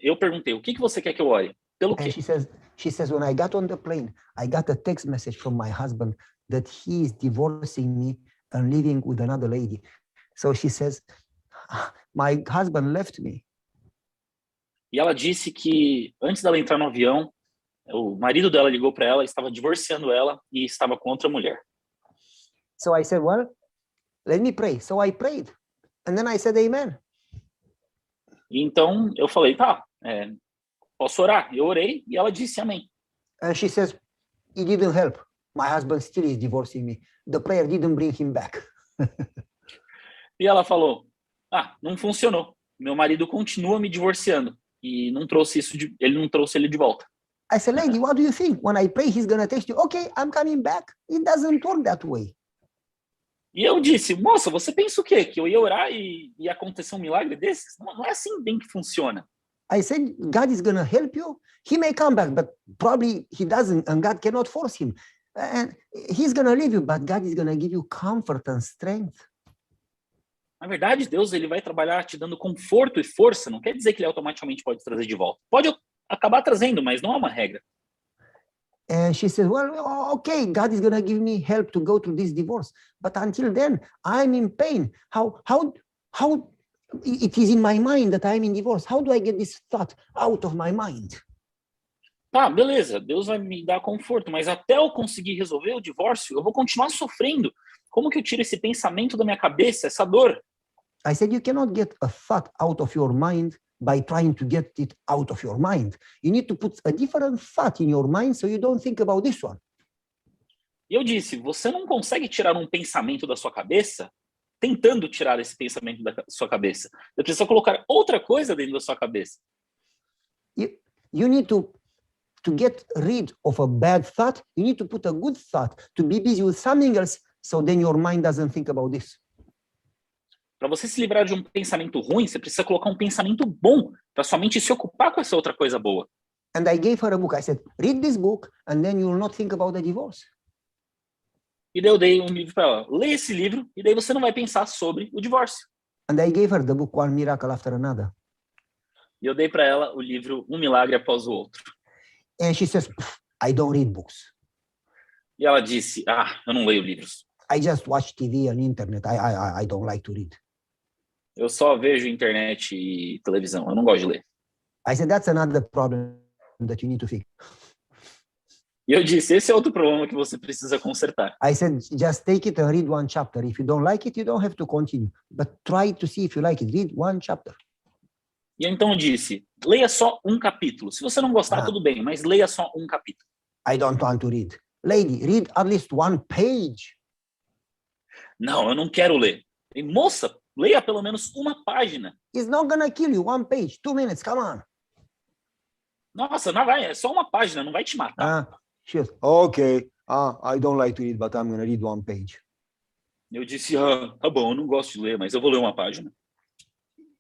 eu perguntei, o que você quer que eu ore? Pelo quê? And she says, when I got on the plane, I got a text message from my husband that he is divorcing me and living with another lady. So she says, my husband left me. E ela disse que antes dela entrar no avião, o marido dela ligou para ela, estava divorciando ela e estava com outra mulher. So I said, well, let me pray. So I prayed. And then I said, amen. E então eu falei, posso orar? Eu orei e ela disse amém. And she says, it didn't help. My husband still is divorcing me. The prayer didn't bring him back. E ela falou, não funcionou. Meu marido continua me divorciando e não trouxe ele não trouxe ele de volta. I said, lady, what do you think? When I pray, he's going to text you, okay, I'm coming back. It doesn't work that way. E eu disse, moça, você pensa o quê? Que eu ia orar e ia acontecer um milagre desses? Não, não é assim bem que funciona. I said, God is going to help you. He may come back, but probably he doesn't, and God cannot force him. And he's going to leave you, but God is going to give you comfort and strength. Na verdade, Deus ele vai trabalhar te dando conforto e força. Não quer dizer que ele automaticamente pode trazer de volta. Pode acabar trazendo, mas não é uma regra. And she said, well, okay, God is going to give me help to go through this divorce. But until then, I'm in pain. How it is in my mind that I'm in divorce. How do I get this thought out of my mind? Tá, beleza, Deus vai me dar conforto, mas até eu conseguir resolver o divórcio, eu vou continuar sofrendo. Como que eu tiro esse pensamento da minha cabeça, essa dor? I said, you cannot get a thought out of your mind by trying to get it out of your mind. You need to put a different thought in your mind so you don't think about this one. E eu disse, você não consegue tirar um pensamento da sua cabeça tentando tirar esse pensamento da sua cabeça. Você precisa colocar outra coisa dentro da sua cabeça. You need to get rid of a bad thought. You need to put a good thought to be busy with something else so then your mind doesn't think about this. Para você se livrar de um pensamento ruim, você precisa colocar um pensamento bom para sua mente se ocupar com essa outra coisa boa. And I gave her a book. I said, read this book and then you will not think about the divorce. E daí eu dei um livro para ela. Leia esse livro e daí você não vai pensar sobre o divórcio. And I gave her the book, One Miracle After Another. E eu dei para ela o livro Um Milagre Após o Outro. And she says, I don't read books. E ela disse, eu não leio livros. I just watch TV and internet. I don't like to read. Eu só vejo internet e televisão. Eu não gosto de ler. I said, that's another problem that you need to fix. E eu disse, esse é outro problema que você precisa consertar. I said, just take it and read one chapter. If you don't like it, you don't have to continue. But try to see if you like it. Read one chapter. E então eu disse, leia só um capítulo. Se você não gostar, tudo bem, mas leia só um capítulo. I don't want to read. Lady, read at least one page. Não, eu não quero ler. E, moça, leia pelo menos uma página. It's not gonna kill you. One page, 2 minutes, come on. Nossa, não vai, é só uma página, não vai te matar. She says, okay, I don't like to read, but I'm gonna read one page. Eu disse, tá bom, eu não gosto de ler, mas eu vou ler uma página.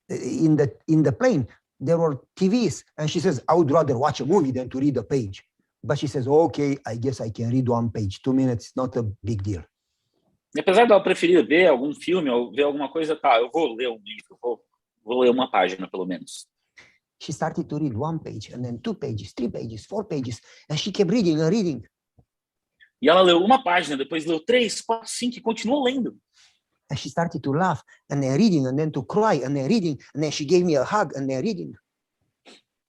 In the plane, there were TVs, and she says, I would rather watch a movie than to read a page. But she says, okay, I guess I can read one page. 2 minutes, not a big deal. E apesar dela preferir ver algum filme ou ver alguma coisa, eu vou ler um livro, vou ler uma página pelo menos. She started to read one page, and then 2 pages, 3 pages, 4 pages, and she kept reading and reading. E ela leu uma página, depois leu 3, 4, 5 e continuou lendo. And she started to laugh, and then reading, and then to cry, and then reading, and then she gave me a hug, and then reading.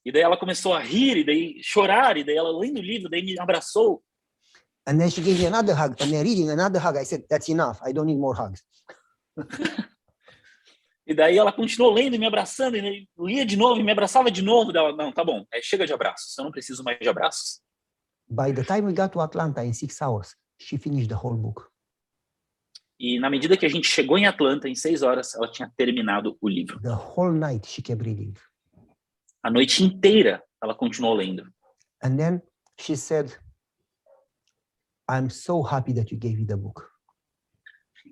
E daí ela começou a rir, e daí chorar, e daí ela lendo o livro, daí me abraçou. And then she gave me another hug, and then reading another hug. I said, that's enough. I don't need more hugs. E daí ela continuou lendo e me abraçando, e lia de novo e me abraçava de novo. Dela, não, tá bom, chega de abraços, eu não preciso mais de abraços. By the time we got to Atlanta in 6 hours, she finished the whole book. E na medida que a gente chegou em Atlanta, em 6 horas, ela tinha terminado o livro. The whole night she kept reading. A noite inteira ela continuou lendo. And then she said, I'm so happy that you gave me the book.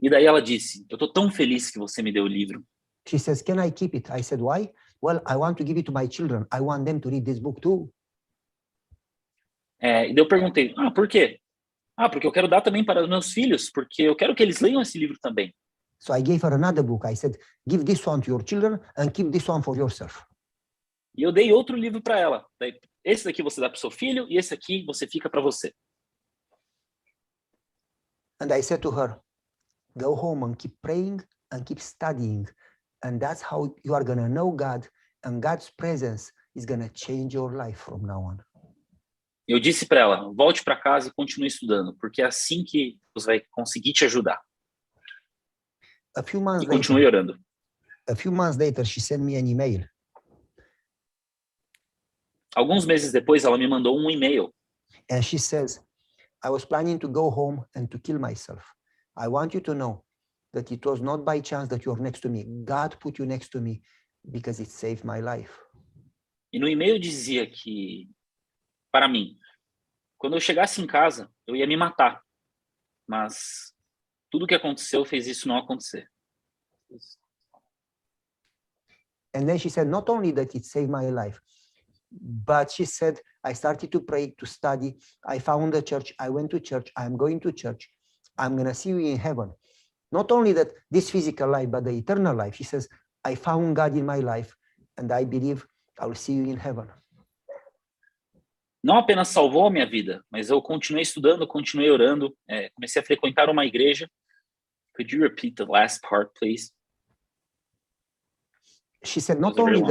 E daí ela disse, eu tô tão feliz que você me deu o livro. She says, can I keep it? I said, why? Well, I want to give it to my children. I want them to read this book too. E daí eu perguntei, por quê? Porque eu quero dar também para os meus filhos, porque eu quero que eles leiam esse livro também. So I gave her another book. I said, give this one to your children and keep this one for yourself. E eu dei outro livro para ela. Daí, esse daqui você dá para o seu filho e esse aqui você fica para você. And I said to her, go home and keep praying and keep studying. And that's how you are going to know God, and God's presence is going to change your life from now on. Eu disse para ela, volte para casa e continue estudando, porque é assim que Deus vai conseguir te ajudar. E continue orando. A few months later, she sent me an email. Alguns meses depois, ela me mandou um e-mail. And she says, I was planning to go home and to kill myself. I want you to know that it was not by chance that you're next to me. God put you next to me because it saved my life. E no e-mail dizia que, para mim, quando eu chegasse em casa, eu ia me matar. Mas Tudo que aconteceu fez isso não acontecer. And then she said, not only that it saved my life, but she said, I started to pray, to study. I found a church. I went to church. I'm going to church. I'm going to see you in heaven. Not only that, this physical life, but the eternal life. She says, I found God in my life, and I believe I will see you in heaven. Não apenas salvou a minha vida, mas eu continuei estudando, continuei orando, comecei a frequentar uma igreja. Could you repeat the last part, please? She said, not only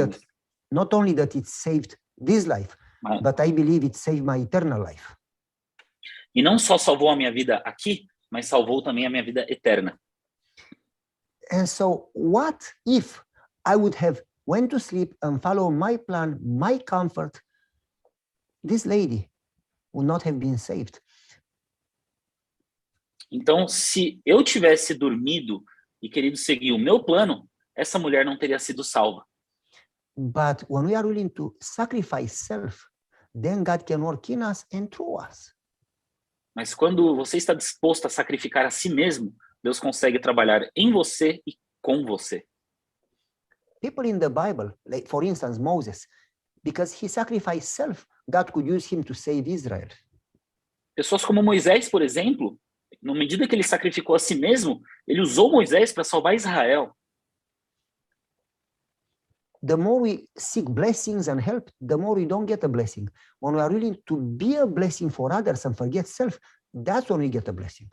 that it saved this life, but I believe it saved my eternal life. E não só salvou a minha vida aqui, mas salvou também a minha vida eterna. And so what if I would have went to sleep and follow my plan, my comfort? This lady would not have been saved. Então, se eu tivesse dormido e querido seguir o meu plano, essa mulher não teria sido salva. But when we are willing to sacrifice self, then God can work in us and through us. Mas quando você está disposto a sacrificar a si mesmo, Deus consegue trabalhar em você e com você. People in the Bible, like for instance Moses, because he sacrificed self, God could use him to save Israel. Pessoas como Moisés, por exemplo, na medida que ele sacrificou a si mesmo, ele usou Moisés para salvar Israel. The more we seek blessings and help, the more we don't get a blessing. When we are willing to be a blessing for others and forget self, that's when we get a blessing.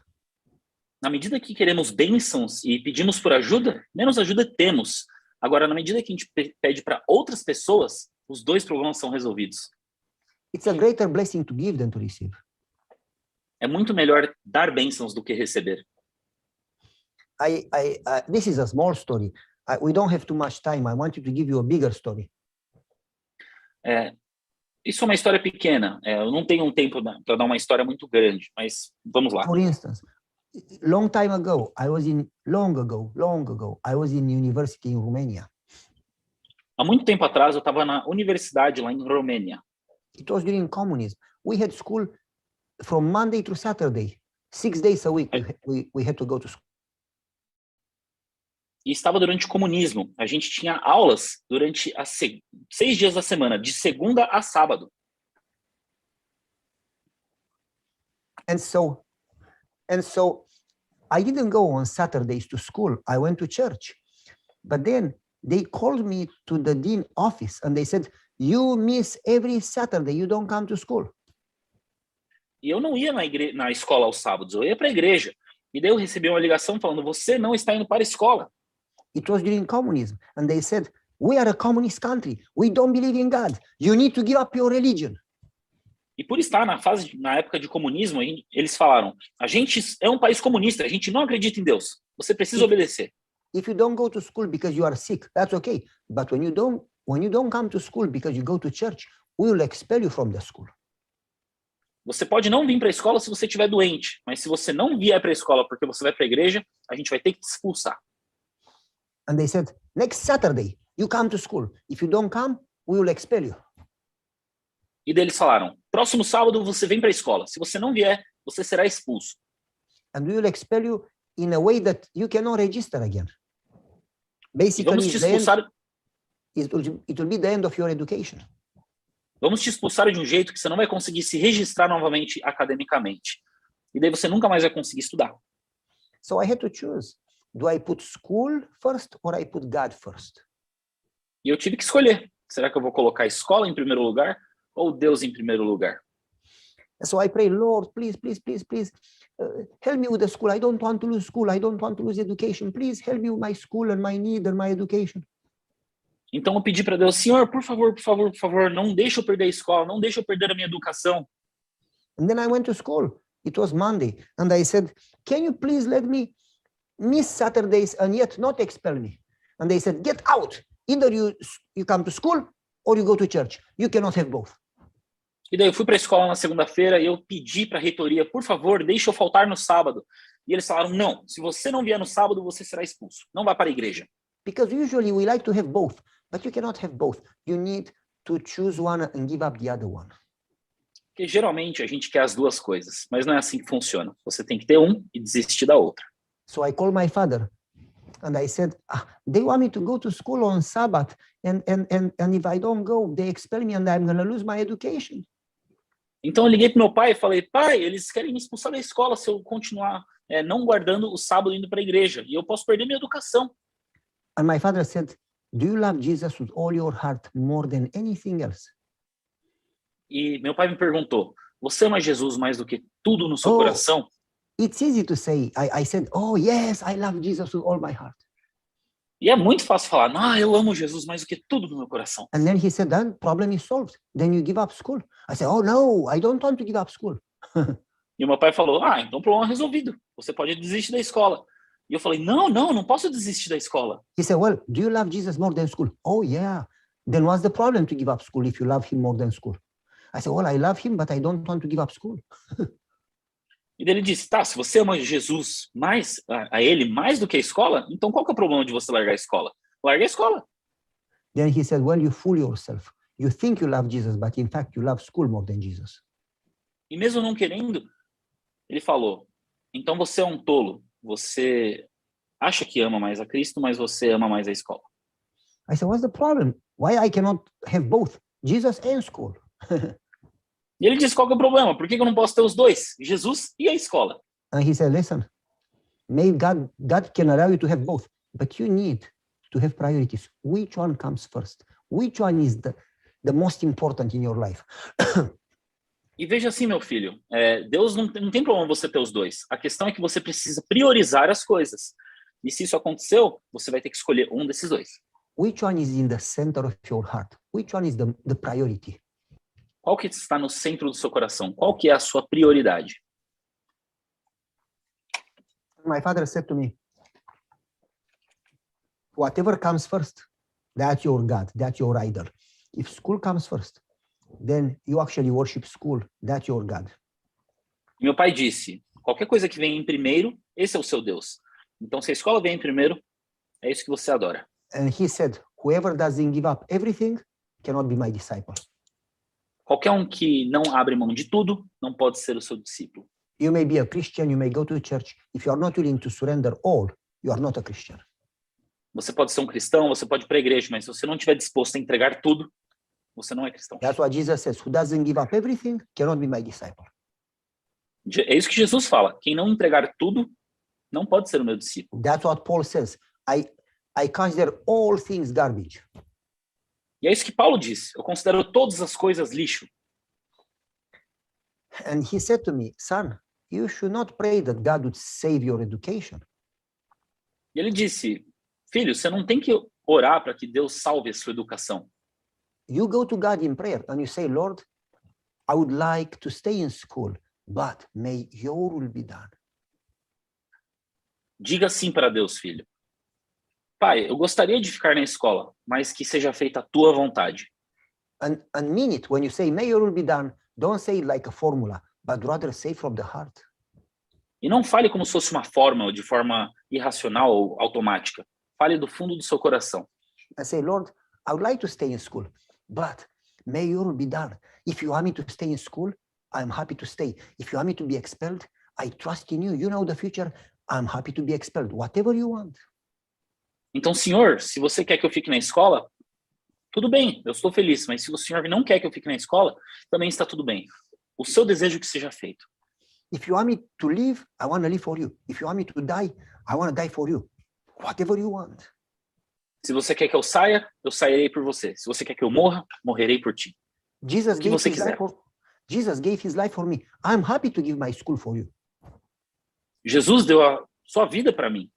Na medida que queremos bênçãos e pedimos por ajuda, menos ajuda temos. Agora, na medida que a gente pede para outras pessoas, os dois problemas são resolvidos. It's a greater blessing to give than to receive. É muito melhor dar bênçãos do que receber. This is a small story. We don't have too much time. I wanted to give you a bigger story. Isso é uma história pequena. Eu não tenho um tempo para dar uma história muito grande, mas vamos lá. For instance, long ago, I was in university in Romania. Há muito tempo atrás, eu estava na universidade lá em Romênia. It was during communism. We had school from Monday to Saturday. 6 days a week we had to go to school. E estava durante o comunismo. A gente tinha aulas durante 6 dias da semana, de segunda a sábado. And so I didn't go on Saturdays to school. I went to church. But then they called me to the dean office and they said, you miss every Saturday, you don't come to school. E eu não ia na escola aos sábados, eu ia para a igreja. E daí eu recebi uma ligação falando, você não está indo para a escola. It was during communism. And they said, we are a communist country. We don't believe in God. You need to give up your religion. E por estar na época de comunismo, eles falaram, a gente é um país comunista, a gente não acredita em Deus. Você precisa obedecer. If you don't go to school because you are sick, that's okay. But when you don't come to school because you go to church, we will expel you from the school. Você pode não vir para a escola se você estiver doente, mas se você não vier para a escola porque você vai para a igreja, a gente vai ter que te expulsar. And they said, next Saturday, you come to school. If you don't come, we will expel you. E daí eles falaram, próximo sábado você vem para a escola. Se você não vier, você será expulso. And we will expel you in a way that you cannot register again. Basically, vamos te expulsar... it will be the end of your education. Vamos te expulsar de um jeito que você não vai conseguir se registrar novamente academicamente. E daí você nunca mais vai conseguir estudar. So I had to choose. Do I put school first or I put God first? E eu tive que escolher. Será que eu vou colocar a escola em primeiro lugar ou Deus em primeiro lugar? So I pray, Lord, please, help me with the school. I don't want to lose school. I don't want to lose education. Please help me with my school and my need and my education. Então eu pedi para Deus, Senhor, por favor, não deixa eu perder a escola, não deixa eu perder a minha educação. And then I went to school. It was Monday. And I said, can you please let me miss Saturdays and yet not expel me? And they said, get out. Either you come to school or you go to church. You cannot have both. E daí eu fui para a escola na segunda-feira e eu pedi para a reitoria, por favor, deixa eu faltar no sábado. E eles falaram, não, se você não vier no sábado, você será expulso. Não vá para a igreja. Because usually we like to have both, but you cannot have both. You need to choose one and give up the other one. Porque geralmente a gente quer as duas coisas, mas não é assim que funciona. Você tem que ter um e desistir da outra. So I called my father and I said, they want me to go to school on Sabbath. And if I don't go, they expel me and I'm going to lose my education. Então eu liguei para meu pai e falei, pai, eles querem me expulsar da escola se eu continuar não guardando o sábado indo para a igreja. E eu posso perder minha educação. And my father said, do you love Jesus with all your heart more than anything else? E meu pai me perguntou, você ama Jesus mais do que tudo no seu coração? It's easy to say. I said, oh yes, I love Jesus with all my heart. E é muito fácil falar, não, eu amo Jesus mais do que tudo no meu coração. And then he said, then problem is solved. Then you give up school. I said, oh no, I don't want to give up school. E o meu pai falou, então o problema é resolvido. Você pode desistir da escola. E eu falei, não posso desistir da escola. He said, well, do you love Jesus more than school? Oh yeah. Then what's the problem to give up school if you love him more than school? I said, well, I love him, but I don't want to give up school. E ele disse, se você ama Jesus mais, a ele mais do que a escola, então qual que é o problema de você largar a escola? Larga a escola. Then he said, well, you fool yourself. You think you love Jesus, but in fact you love school more than Jesus. E mesmo não querendo, ele falou, então você é um tolo. Você acha que ama mais a Cristo, mas você ama mais a escola. I said, what's the problem? Why I cannot have both, Jesus and school? E ele disse, qual que é o problema? Por que eu não posso ter os dois? Jesus e a escola. And he said, listen, maybe God can allow you to have both, but you need to have priorities. Which one comes first? Which one is the most important in your life? E veja assim, meu filho, Deus não tem problema você ter os dois. A questão é que você precisa priorizar as coisas. E se isso aconteceu, você vai ter que escolher um desses dois. Which one is in the center of your heart? Which one is the priority? Qual que está no centro do seu coração? Qual que é a sua prioridade? My father said to me, whatever comes first, that's your God, that's your idol. If school comes first, then you actually worship school, that's your God. Meu pai disse, qualquer coisa que vem em primeiro, esse é o seu Deus. Então, se a escola vem em primeiro, é isso que você adora. And he said, whoever doesn't give up everything cannot be my disciple. Qualquer um que não abre mão de tudo, não pode ser o seu discípulo. You may be a Christian, you may go to church. If you are not willing to surrender all, you are not a Christian. Você pode ser um cristão, você pode ir para a igreja, mas se você não estiver disposto a entregar tudo, você não é cristão. That's what Jesus says. Who doesn't give up everything cannot be my disciple. É isso que Jesus fala. Quem não entregar tudo, não pode ser o meu discípulo. That's what Paul says. I consider all things garbage. E é isso que Paulo diz. Eu considero todas as coisas lixo. And he said to me, son, you should not pray that God would save your education. E ele disse, filho, você não tem que orar para que Deus salve a sua educação. You go to God in prayer and you say, Lord, I would like to stay in school, but may your will be done. Diga sim para Deus, filho. Pai, eu gostaria de ficar na escola, mas que seja feita a tua vontade. And mean it. When you say, may your will be done, don't say it like a formula, but rather say from the heart. E não fale como se fosse uma fórmula, de forma irracional ou automática. Fale do fundo do seu coração. And say, Lord, I would like to stay in school, but may your will be done. If you want me to stay in school, I'm happy to stay. If you want me to be expelled, I trust in you. You know the future. I'm happy to be expelled. Whatever you want. Então, Senhor, se você quer que eu fique na escola, tudo bem, eu estou feliz. Mas se o Senhor não quer que eu fique na escola, também está tudo bem. O seu desejo que seja feito. If you want me to live, I want to live for you. If you want me to die, I want to die for you. Whatever you want. Se você quer que eu saia, eu sairei por você. Se você quer que eu morra, morrerei por ti. Jesus O que você quiser. Jesus gave his life for me. I'm happy to give my school for you. Jesus deu a sua vida para mim.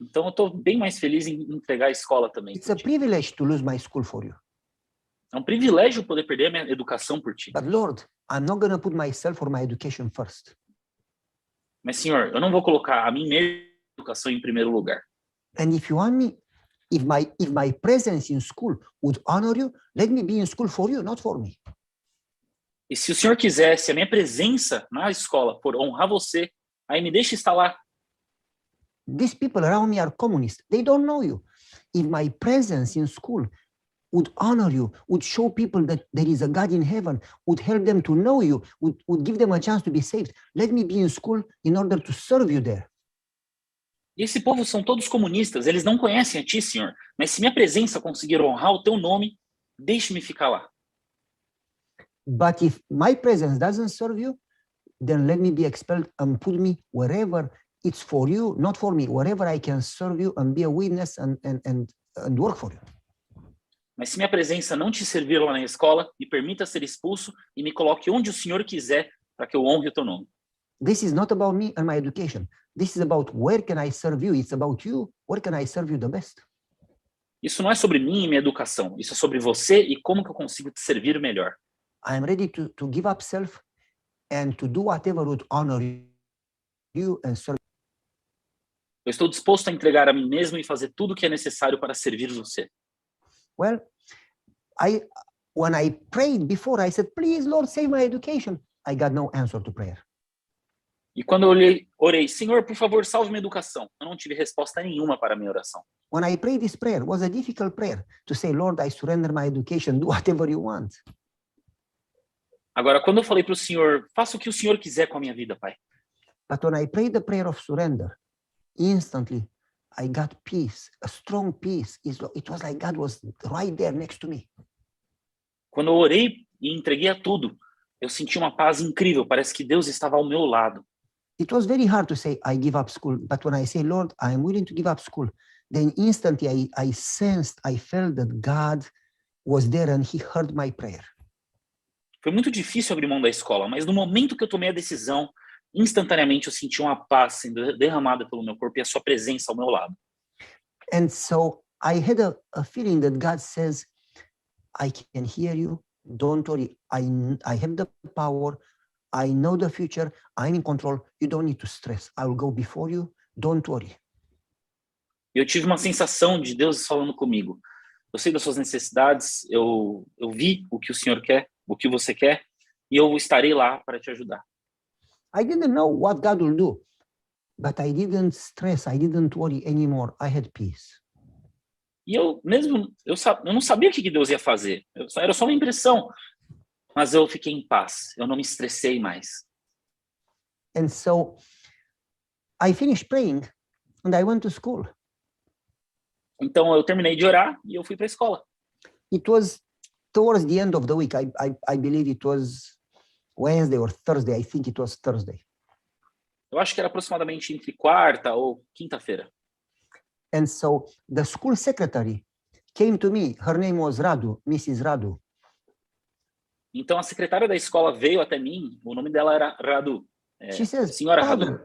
Então eu estou bem mais feliz em entregar a escola também. It's a privilege to lose my school for you. É um privilégio poder perder a minha educação por ti. But Lord, I'm not going to put myself or my education first. Mas, Senhor, eu não vou colocar a minha educação em primeiro lugar. And if you want me, if my presence in school would honor you, let me be in school for you, not for me. E se o Senhor quiser, se a minha presença na escola for honrar você, aí me deixe estar lá. These people around me are communists. They don't know you. If my presence in school would honor you, would show people that there is a God in heaven, would help them to know you, would give them a chance to be saved, let me be in school in order to serve you there. E esse povo são todos comunistas, eles não conhecem a ti, Senhor. Mas se minha presença conseguir honrar o teu nome, deixe-me ficar lá. But if my presence doesn't serve you, then let me be expelled and put me wherever it's for you, not for me, wherever I can serve you and be a witness and work for you. Mas se minha presença não te servir lá na escola, me permita ser expulso e me coloque onde o Senhor quiser para que eu honre o teu nome. This is not about me and my education. This is about where can I serve you. It's about you. Where can I serve you the best? Isso não é sobre mim e minha educação. Isso é sobre você e como que eu consigo te servir melhor. I am ready to give up self and to do whatever would honor you and serve. Eu estou disposto a entregar a mim mesmo e fazer tudo o que é necessário para servir você. Well, when I prayed before, I said, please, Lord, save my education. I got no answer to prayer. E quando eu orei, Senhor, por favor, salve minha educação. Eu não tive resposta nenhuma para a minha oração. When I prayed this prayer, it was a difficult prayer to say, Lord, I surrender my education, do whatever you want. Agora, quando eu falei para o Senhor, faça o que o Senhor quiser com a minha vida, Pai. But when I prayed the prayer of surrender, instantly I got peace, a strong peace. It was like God was right there next to me. Quando eu orei e entreguei a tudo, eu senti uma paz incrível. Parece que Deus estava ao meu lado. It was very hard to say, I give up school. But when I say, Lord, I am willing to give up school, then instantly I sensed, I felt that God was there and he heard my prayer. Foi muito difícil abrir mão da escola, mas no momento que eu tomei a decisão, instantaneamente eu senti uma paz sendo derramada pelo meu corpo e a sua presença ao meu lado. And so I had a feeling that God says, I can hear you. Don't worry. I have the power. I know the future. I'm in control. You don't need to stress. I will go before you. Don't worry. Eu tive uma sensação de Deus falando comigo. Eu sei das suas necessidades, eu vi o que o Senhor quer, o que você quer, e eu estarei lá para te ajudar. I didn't know what God will do, but I didn't stress. I didn't worry anymore. I had peace. E eu não sabia o que Deus ia fazer. Era só uma impressão. Mas eu fiquei em paz. Eu não me estressei mais. And so I finished praying and I went to school. Então eu terminei de orar e eu fui para a escola. It was towards the end of the week. I believe it was Wednesday or Thursday. I think it was Thursday. Eu acho que era aproximadamente entre quarta ou quinta-feira. And so the school secretary came to me. Her name was Radu, Mrs. Radu. Então a secretária da escola veio até mim. O nome dela era Radu. She says, Senhora Radu.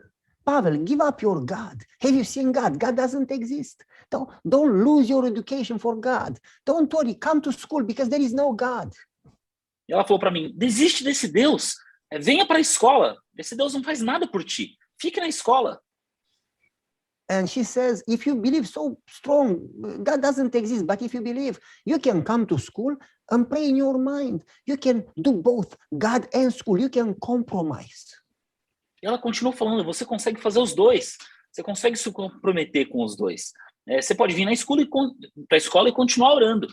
Pavel, give up your God. Have you seen God? God doesn't exist. Don't lose your education for God. Don't worry, come to school because there is no God. E ela falou para mim, desiste desse Deus. Venha para a escola. Esse Deus não faz nada por ti. Fique na escola. And she says, if you believe so strong, God doesn't exist. But if you believe, you can come to school and pray in your mind. You can do both God and school. You can compromise. E ela continuou falando, você consegue fazer os dois. Você consegue se comprometer com os dois. Você pode vir para a escola e continuar orando.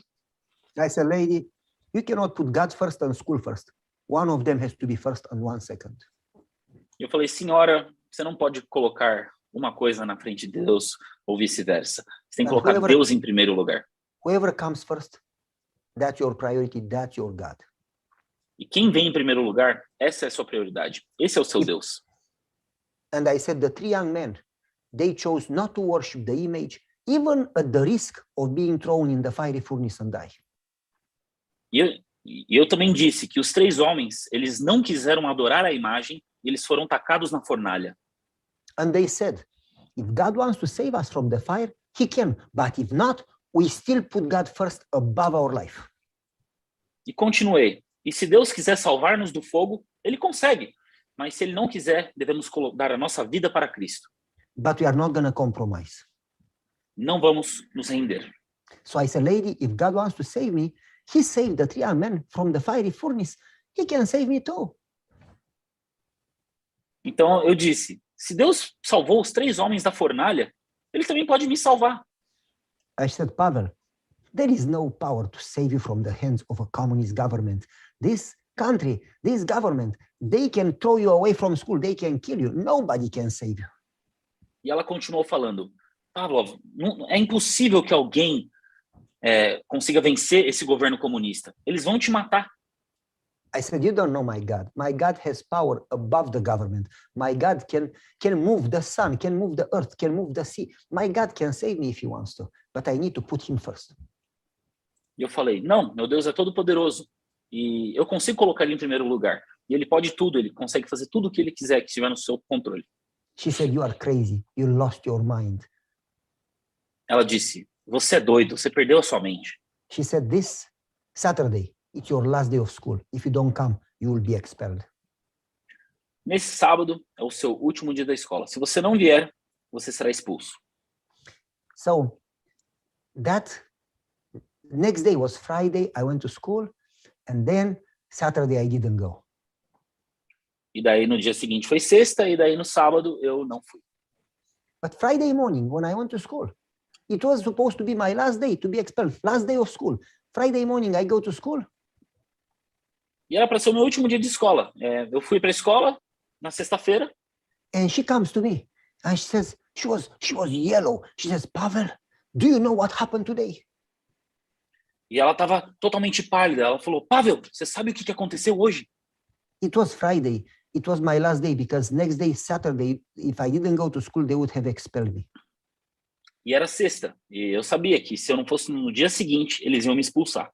I said, lady, you cannot put God first and school first. One of them has to be first and one second. Eu falei, senhora, você não pode colocar uma coisa na frente de Deus ou vice-versa. Você tem que colocar Deus em primeiro lugar. Whoever comes first, that's your priority, that's your God. E quem vem em primeiro lugar, essa é a sua prioridade. Esse é o seu Deus. And I said, the three young men, they chose not to worship the image, even at the risk of being thrown in the fiery furnace and die. E eu também disse que os três homens, eles não quiseram adorar a imagem e eles foram tacados na fornalha. And they said, if God wants to save us from the fire, he can. But if not, we still put God first above our life. E continuei. E se Deus quiser salvar-nos do fogo, ele consegue. Mas se ele não quiser, devemos dar a nossa vida para Cristo. But we are not going to compromise. Não vamos nos render. So I said, lady, if God wants to save me, he saved the three young men from the fiery furnace. He can save me too. Então eu disse, se Deus salvou os três homens da fornalha, ele também pode me salvar. I said, Pavel, there is no power to save you from the hands of a communist government. This country, this government, they can throw you away from school. They can kill you. Nobody can save you. E ela continuou falando, Pavlov, é impossível que alguém consiga vencer esse governo comunista. Eles vão te matar. I said, you don't know my God. My God has power above the government. My God can move the sun, can move the earth, can move the sea. My God can save me if he wants to, but I need to put him first. E eu falei, não, meu Deus é todo poderoso. E eu consigo colocar ele em primeiro lugar. E ele pode tudo, ele consegue fazer tudo o que ele quiser, que estiver no seu controle. She said, you are crazy. You lost your mind. Ela disse, você é doido, você perdeu a sua mente. She said, this Saturday, it's your last day of school. If you don't come, you will be expelled. Nesse sábado é o seu último dia da escola. Se você não vier, você será expulso. So that next day was Friday. I went to school, and then Saturday I didn't go. E daí no dia seguinte foi sexta, e daí no sábado eu não fui. But Friday morning, when I went to school, it was supposed to be my last day to be expelled, last day of school. Friday morning, I go to school. E era para ser o meu último dia de escola. Eu fui para a escola na sexta-feira. And she comes to me, and she says, she was yellow. She says, Pavel, do you know what happened today? E ela estava totalmente pálida. Ela falou, Pavel, você sabe o que aconteceu hoje? It was Friday. It was my last day because next day, Saturday, if I didn't go to school, they would have expelled me. E era sexta. E eu sabia que se eu não fosse no dia seguinte, eles iam me expulsar.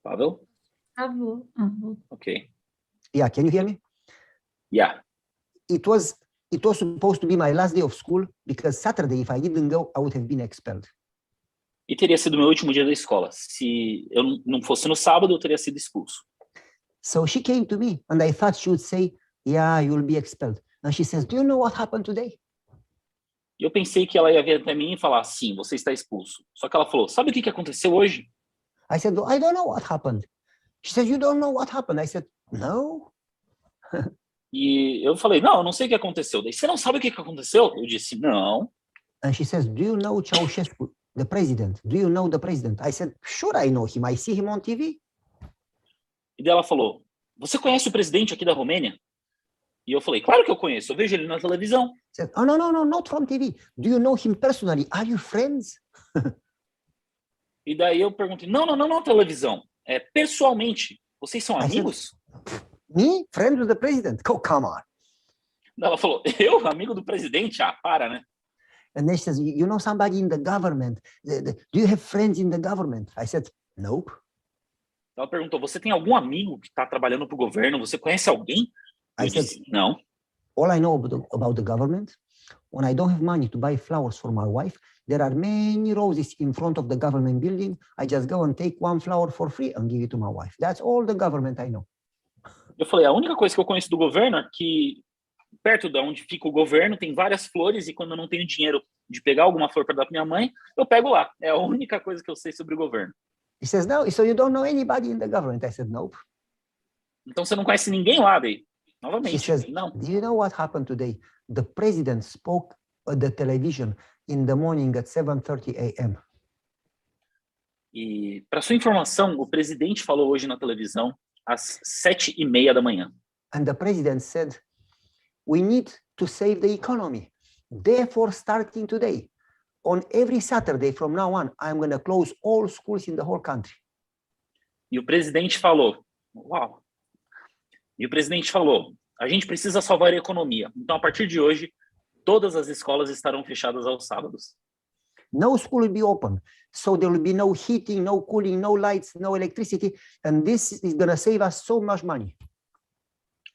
Pavel? Ok. Yeah, can you hear me? Yeah. It was supposed to be my last day of school because Saturday, if I didn't go, I would have been expelled. E teria sido meu último dia da escola. Se eu não fosse no sábado, eu teria sido expulso. So she came to me, and I thought she would say, yeah, you'll be expelled. And she says, do you know what happened today? E eu pensei que ela ia vir até mim e falar, sim, você está expulso. Só que ela falou, sabe o que aconteceu hoje? I said, I don't know what happened. She said, you don't know what happened. I said, no. E eu falei, não, eu não sei o que aconteceu. Daí, você não sabe o que aconteceu? Eu disse, não. And she says, do you know Ceausescu, the president? Do you know the president? I said, sure, I know him. I see him on TV. E daí ela falou, você conhece o presidente aqui da Romênia? E eu falei, claro que eu conheço, eu vejo ele na televisão. Said, oh, no, not from TV. Do you know him personally? Are you friends? E daí eu perguntei, não, televisão. Pessoalmente, vocês são amigos? Me? Friend with the president? Oh, come on. Ela falou, eu, amigo do presidente? Ah, para, né? And then she says, you know somebody in the government? Do you have friends in the government? I said, nope. Ela perguntou, você tem algum amigo que está trabalhando para o governo? Você conhece alguém? Eu disse, não. All I know about the government, when I don't have money to buy flowers for my wife, there are many roses in front of the government building. I just go and take one flower for free and give it to my wife. That's all the government I know. Eu falei, a única coisa que eu conheço do governo é que perto de onde fica o governo tem várias flores e quando eu não tenho dinheiro de pegar alguma flor para dar para minha mãe, eu pego lá. É a única coisa que eu sei sobre o governo. He says, no, so you don't know anybody in the government. I said, nope. Então você não conhece ninguém lá, daí? Novamente, He says, não. do you know what happened today? The president spoke at the television in the morning at 7:30 a.m. E, para sua informação, o presidente falou hoje na televisão às 7:30 da manhã. And the president said, we need to save the economy. Therefore, starting today, on every Saturday from now on, I'm going to close all schools in the whole country. E o presidente falou, uau. E o presidente falou, a gente precisa salvar a economia. Então, a partir de hoje, todas as escolas estarão fechadas aos sábados. No school will be open. So there will be no heating, no cooling, no lights, no electricity. And this is going to save us so much money.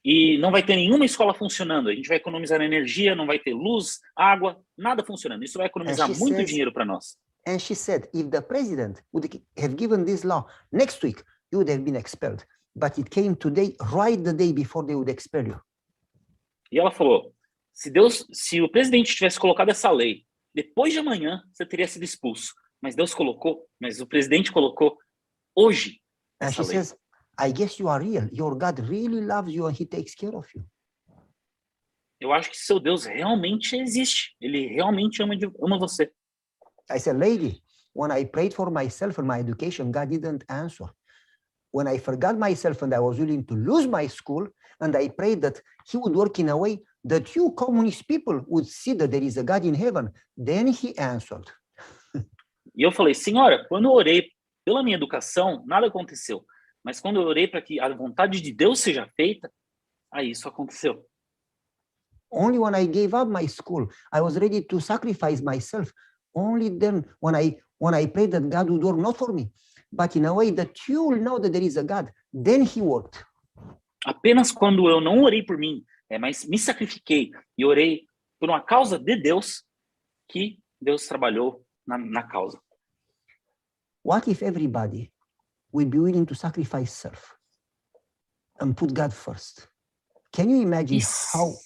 E não vai ter nenhuma escola funcionando. A gente vai economizar energia, não vai ter luz, água, nada funcionando. Isso vai economizar muito dinheiro para nós. And she said, if the president would have given this law next week, you would have been expelled. But it came today, right the day before they would expel you. E ela falou, se o presidente tivesse colocado essa lei, depois de amanhã você teria sido expulso. Mas o presidente colocou hoje essa lei. Says, I guess you are real. Your God really loves you and he takes care of you. Eu acho que seu Deus realmente existe. Ele realmente ama você. I said, lady, when I prayed for myself and my education, God didn't answer. When I forgot myself and I was willing to lose my school, and I prayed that he would work in a way that you communist people would see that there is a God in heaven, then he answered. E eu falei, Senhora, quando eu orei pela minha educação, nada aconteceu. Mas quando eu orei para que a vontade de Deus seja feita, aí isso aconteceu. Only when I gave up my school, I was ready to sacrifice myself. Only then, when I prayed that God would work not for me, but in a way that you will know that there is a God, then he worked. Apenas quando eu não orei por mim, mas me sacrifiquei e orei por uma causa de Deus, que Deus trabalhou na causa. What if everybody will be willing to sacrifice self and put God first? Can you imagine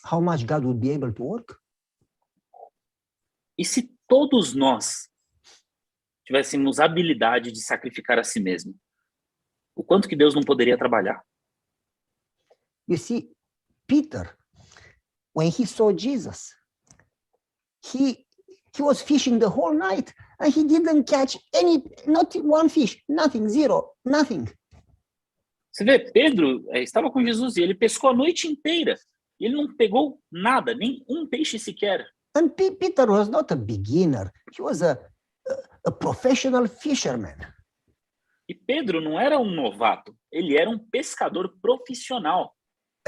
how much God would be able to work? E se todos nós tivéssemos a habilidade de sacrificar a si mesmo, o quanto que Deus não poderia trabalhar? You see, Peter, when he saw Jesus, he was fishing the whole night and he didn't catch not one fish, nothing, zero, nothing. Você vê, Pedro estava com Jesus e ele pescou a noite inteira. E ele não pegou nada, nem um peixe sequer. And Peter was not a beginner. He was a professional fisherman. E Pedro não era um novato. Ele era um pescador profissional.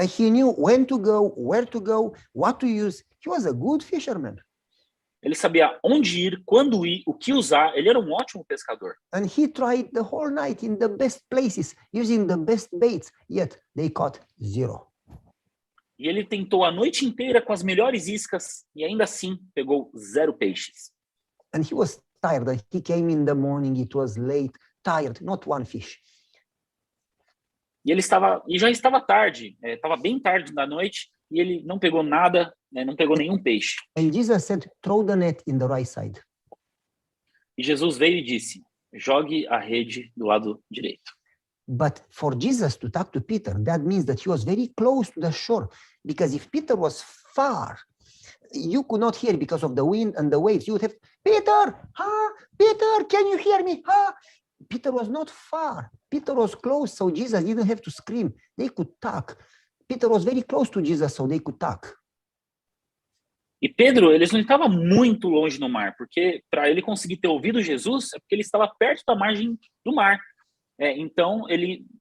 And he knew when to go, where to go, what to use. He was a good fisherman. Ele sabia onde ir, quando ir, o que usar. Ele era um ótimo pescador. And he tried the whole night in the best places, using the best baits, yet they caught zero. E ele tentou a noite inteira com as melhores iscas e ainda assim pegou 0 peixes. And he was tired. He came in the morning, it was late, tired, not one fish. E já estava tarde, estava bem tarde da noite, e ele não pegou nada, não pegou nenhum peixe. And Jesus said, throw the net in the right side. E Jesus veio e disse, jogue a rede do lado direito. But for Jesus to talk to Peter, that means that he was very close to the shore, because if Peter was far, you could not hear because of the wind and the waves. You would have, Peter, Peter, can you hear me? Peter was not far. Peter was close, so Jesus didn't have to scream. They could talk. Peter was very close to Jesus, so they could talk. E Pedro, eles não estavam muito longe no mar, porque para ele conseguir ter ouvido Jesus, é porque ele estava perto da margem do mar. Então,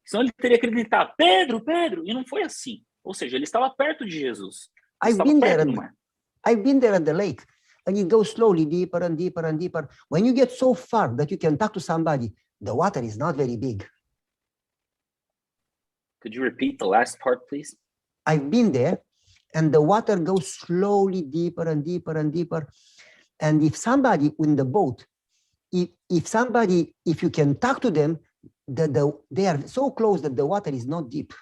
senão ele teria que gritar, Pedro, Pedro, e não foi assim. Ou seja, ele estava perto de Jesus. I've been there at the lake, and it goes slowly deeper and deeper and deeper. When you get so far that you can talk to somebody, the water is not very big. Could you repeat the last part, please? I've been there, and the water goes slowly deeper and deeper and deeper. And if somebody in the boat, if you can talk to them, they are so close that the water is not deep.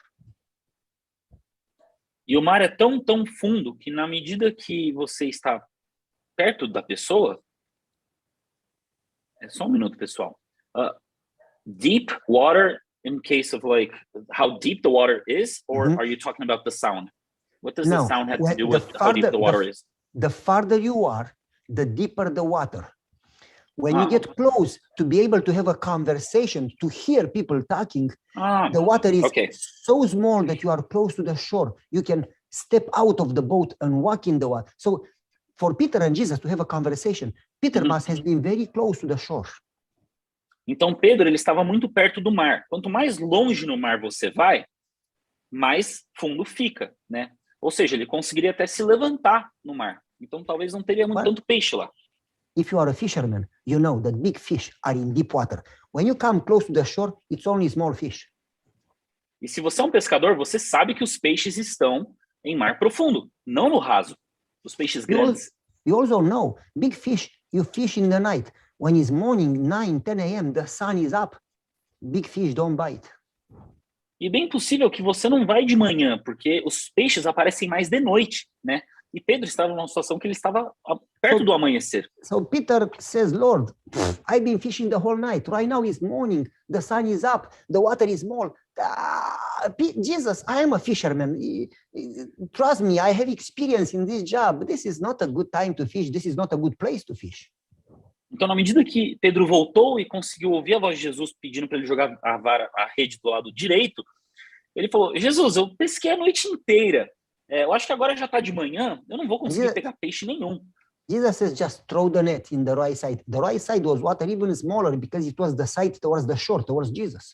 E o mar é tão, tão fundo que na medida que você está perto da pessoa, só um minuto, pessoal. Deep water in case of like how deep the water is, or are you talking about the sound? What does the sound have to do with how deep the water is? The farther you are, the deeper the water. When you get close to be able to have a conversation, to hear people talking, the water is so small that you are close to the shore. You can step out of the boat and walk in the water. So for Peter and Jesus to have a conversation, Peter must have been very close to the shore. Então Pedro, ele estava muito perto do mar. Quanto mais longe no mar você vai, mais fundo fica, né? Ou seja, ele conseguiria até se levantar no mar. Então talvez não teria tanto peixe lá. If you are a fisherman, you know that big fish are in deep water. When you come close to the shore, it's only small fish. E se você é um pescador, você sabe que os peixes estão em mar profundo, não no raso. Os peixes grandes. You also know, big fish, you fish in the night. When it's morning, 9, 10 a.m., the sun is up. Big fish don't bite. E bem possível que você não vai de manhã, porque os peixes aparecem mais de noite, né? E Pedro estava numa situação que ele estava perto do amanhecer. So Peter says, Lord, I've been fishing the whole night. Right now it's morning. The sun is up. The water is small. Jesus, I am a fisherman. Trust me, I have experience in this job. This is not a good time to fish. This is not a good place to fish. Então, na medida que Pedro voltou e conseguiu ouvir a voz de Jesus pedindo para ele jogar a rede do lado direito, ele falou: Jesus, eu pesquei a noite inteira. Eu acho que agora já está de manhã, eu não vou conseguir pegar peixe nenhum. Jesus says, just throw the net in the right side. The right side was water even smaller because it was the side towards the shore, towards Jesus.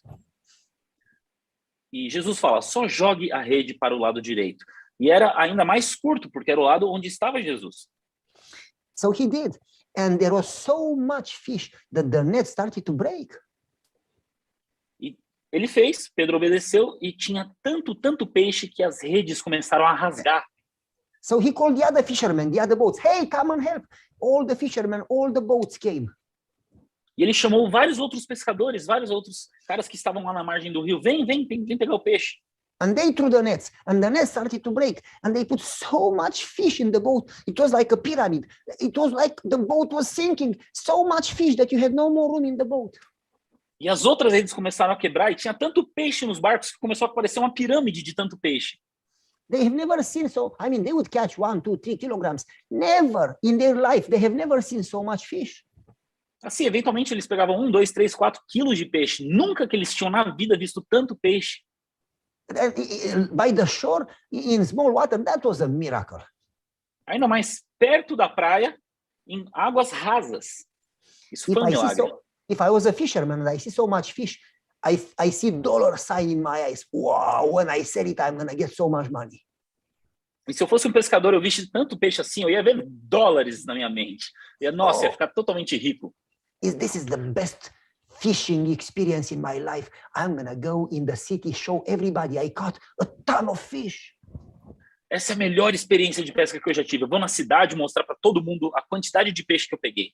E Jesus fala: só jogue a rede para o lado direito. E era ainda mais curto, porque era o lado onde estava Jesus. So he did. And there was so much fish that the net started to break. E ele fez, Pedro obedeceu, e tinha tanto peixe que as redes começaram a rasgar. So he called the other fishermen, the other boats. Hey, come and help. All the fishermen, all the boats came. E ele chamou vários outros pescadores, vários outros caras que estavam lá na margem do rio. Vem pegar o peixe. And they threw the nets, and the nets started to break, and they put so much fish in the boat. It was like a pyramid. It was like the boat was sinking. So much fish that you had no more room in the boat. E as outras redes começaram a quebrar, e tinha tanto peixe nos barcos que começou a parecer uma pirâmide de tanto peixe. They have never seen so, I mean, they would catch 1, 2, 3 kilograms. Never in their life, they have never seen so much fish. Assim, eventualmente eles pegavam 1, 2, 3, 4 quilos de peixe. Nunca que eles tinham na vida visto tanto peixe. By the shore, in small water, that was a miracle. Ainda mais perto da praia, em águas rasas. Isso foi um milagre. If I was a fisherman and I see so much fish, I see dollar sign in my eyes. Wow, when I sell it, I'm going to get so much money. E se eu fosse um pescador, eu visse tanto peixe assim, eu ia ver dólares na minha mente. Ia ficar totalmente rico. This is the best fishing experience in my life. I'm going to go in the city, show everybody I caught a ton of fish. Essa é a melhor experiência de pesca que eu já tive. Eu vou na cidade mostrar para todo mundo a quantidade de peixe que eu peguei.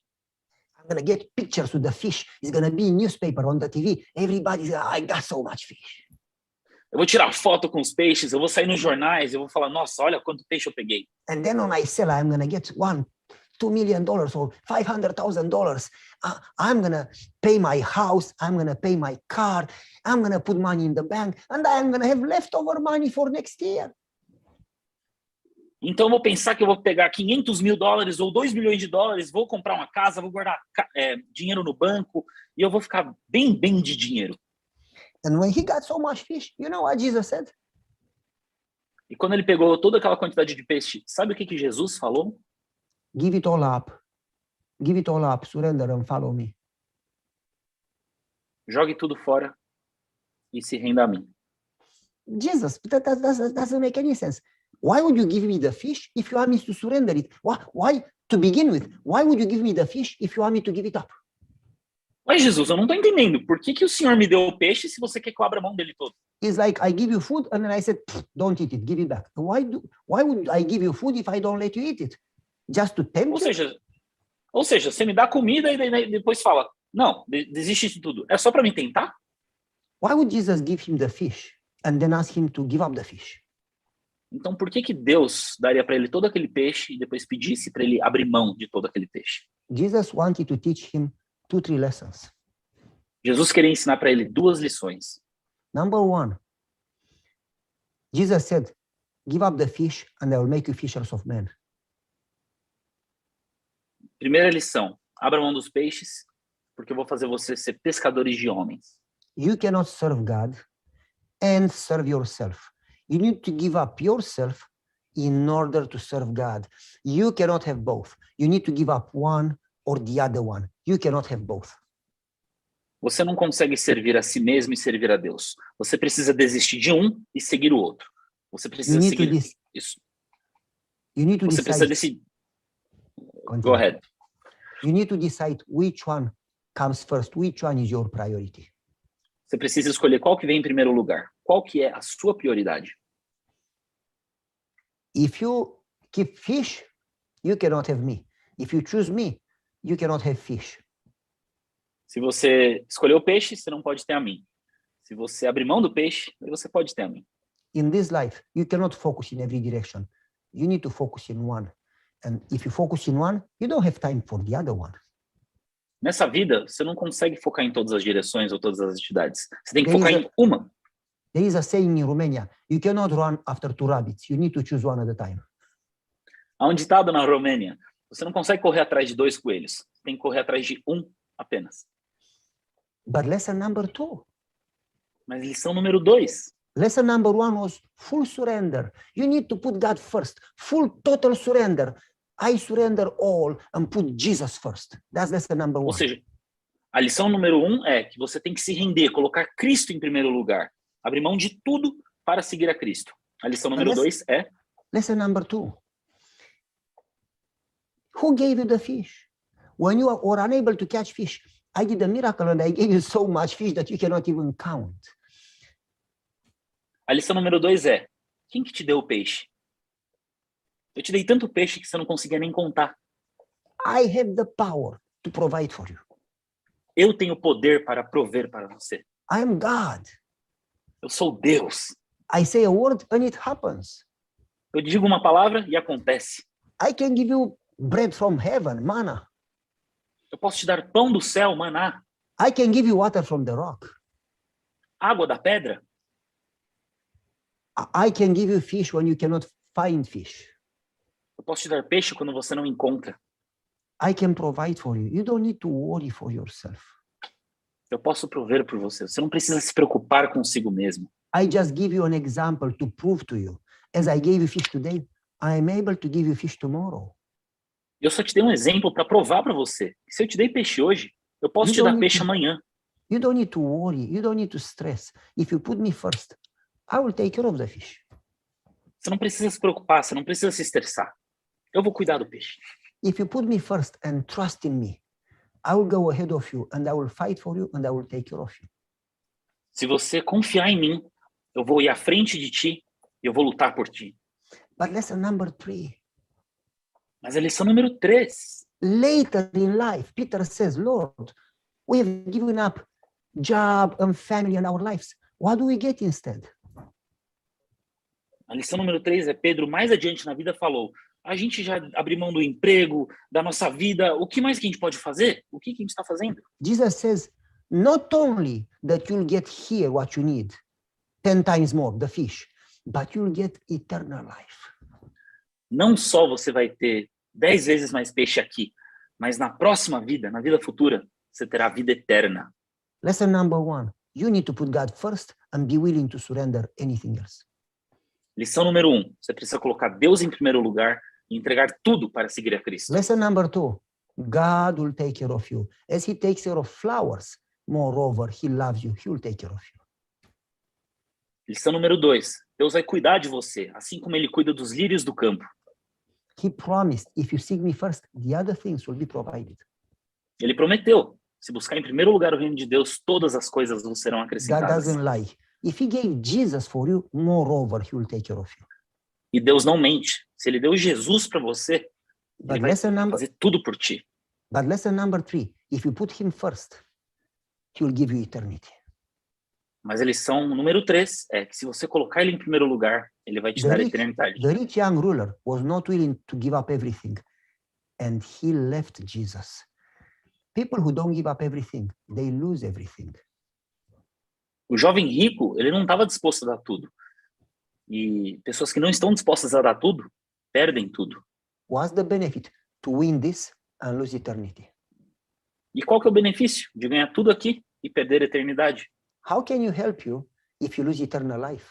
I'm going to get pictures with the fish. It's going to be in newspaper, on the TV. Everybody's, I got so much fish. Eu vou tirar foto com os peixes, eu vou sair nos jornais, eu vou falar, nossa, olha quanto peixe eu peguei. And then when I sell, I'm going to get $1, $2 million or $500,000. I'm going to pay my house. I'm going to pay my car. I'm going to put money in the bank. And I'm going to have leftover money for next year. Então eu vou pensar que eu vou pegar $500 mil ou $2 milhões, vou comprar uma casa, vou guardar dinheiro no banco e eu vou ficar bem de dinheiro. And when he got so much fish, you know what Jesus said? E quando ele pegou toda aquela quantidade de peixe, sabe o que Jesus falou? Give it all up. Give it all up. Surrender and follow me. Jogue tudo fora e se renda a mim. Jesus, that doesn't make any sense. Why would you give me the fish if you want me to surrender it? Why, to begin with, why would you give me the fish if you want me to give it up? Mas Jesus, eu não estou entendendo. Por que o Senhor me deu o peixe se você quer que eu abra mão dele todo? It's like I give you food and then I said, don't eat it, give it back. Why would I give you food if I don't let you eat it? Just to tempt you? Ou seja, você me dá comida e depois fala, não, desiste de tudo. É só para me tentar? Why would Jesus give him the fish and then ask him to give up the fish? Então, por que Deus daria para ele todo aquele peixe e depois pedisse para ele abrir mão de todo aquele peixe? Jesus wanted to teach him 2, 3 lessons. Jesus queria ensinar para ele 2 lições. Number 1, Jesus said, give up the fish and I will make you fishers of men. Primeira lição, abra mão dos peixes, porque eu vou fazer você ser pescadores de homens. You cannot serve God and serve yourself. You need to give up yourself in order to serve God. You cannot have both. You need to give up one or the other one. You cannot have both. Você não consegue servir a si mesmo e servir a Deus. Você precisa desistir de um e seguir o outro. Você precisa seguir isso. You need to Você precisa decidir. Go ahead. You need to decide which one comes first. Which one is your priority? Você precisa escolher qual que vem em primeiro lugar. Qual que é a sua prioridade? If you keep fish, you cannot have me. If you choose me, you cannot have fish. Se você escolher o peixe, você não pode ter a mim. Se você abrir mão do peixe, você pode ter a mim. In this life, you cannot focus in every direction. You need to focus in one. And if you focus in one, you don't have time for the other one. Nessa vida, você não consegue focar em todas as direções ou todas as atividades. Você tem que focar em uma. There is a saying in Romania, you cannot run after 2 rabbits. You need to choose one at a time. Há um ditado na Romênia, você não consegue correr atrás de 2 coelhos. tem que correr atrás de um apenas. But lesson number 2. Mas lição número 2. Lesson number 1 was full surrender. You need to put God first. Full total surrender. I surrender all and put Jesus first. That's lesson number 1. Ou seja, a lição número 1 é que você tem que se render, colocar Cristo em primeiro lugar. Abrir mão de tudo para seguir a Cristo. A lição número 2 é... Lesson number 2. Who gave you the fish? When you were unable to catch fish, I did a miracle and I gave you so much fish that you cannot even count. A lição número 2 é: quem que te deu o peixe? Eu te dei tanto peixe que você não conseguia nem contar. I have the power to provide for you. Eu tenho poder para prover para você. I am God. Eu sou Deus. I say a word and it happens. Eu digo uma palavra e acontece. I can give you bread from heaven, manna. Eu posso te dar pão do céu, maná. I can give you water from the rock. Água da pedra. I can give you fish when you cannot find fish. Eu posso te dar peixe quando você não encontra. I can provide for you. You don't need to worry for yourself. Eu posso prover por você. Você não precisa se preocupar consigo mesmo. I just give you an example to prove to you. As I gave you fish today, I am able to give you fish tomorrow. Eu só te dei um exemplo para provar para você. Se eu te dei peixe hoje, eu posso te dar peixe amanhã. You don't need to worry. You don't need to stress. If you put me first, I will take care of the fish. Você não precisa se preocupar, você não precisa se estressar. Eu vou cuidar do peixe. If you put me first and trust in me, I will go ahead of you and I will fight for you and I will take care of you. Se você confiar em mim, eu vou ir à frente de ti e eu vou lutar por ti. But lesson number 3. Mas a lição número 3. Later in life, Peter says, Lord, we have given up job and family and our lives. What do we get instead? A lição número 3 é Pedro, mais adiante na vida, falou: a gente já abriu mão do emprego, da nossa vida, o que mais que a gente pode fazer? O que a gente está fazendo? Jesus says, not only that you'll get here what you need, 10 times more, the fish, but you'll get eternal life. Não só você vai ter 10 vezes mais peixe aqui, mas na próxima vida, na vida futura, você terá a vida eterna. Lesson number 1, you need to put God first and be willing to surrender anything else. Lição número 1, você precisa colocar Deus em primeiro lugar e entregar tudo para seguir a Cristo. Lesson number 2, God will take care of you. As he takes care of flowers, moreover, he loves you. He will take care of you. Lição número 2, Deus vai cuidar de você, assim como ele cuida dos lírios do campo. He promised, if you seek me first, the other things will be provided. Ele prometeu, se buscar em primeiro lugar o reino de Deus, todas as coisas vos serão God acrescentadas. doesn't lie. If he gave Jesus for you, moreover, he will take care of you. E Deus não mente. Se ele deu Jesus para você, But ele vai lesson number, fazer tudo por ti. but lesson number 3, if you put him first, he will give you eternity. Mas a lição número 3 é que se você colocar ele em primeiro lugar, ele vai te dar a eternidade. The rich young ruler was not willing to give up everything, and he left Jesus. People who don't give up everything, they lose everything. O jovem rico, ele não estava disposto a dar tudo. E pessoas que não estão dispostas a dar tudo, perdem tudo. What's the benefit to win this and lose eternity? E qual que é o benefício de ganhar tudo aqui e perder a eternidade? How can you help you if you lose eternal life?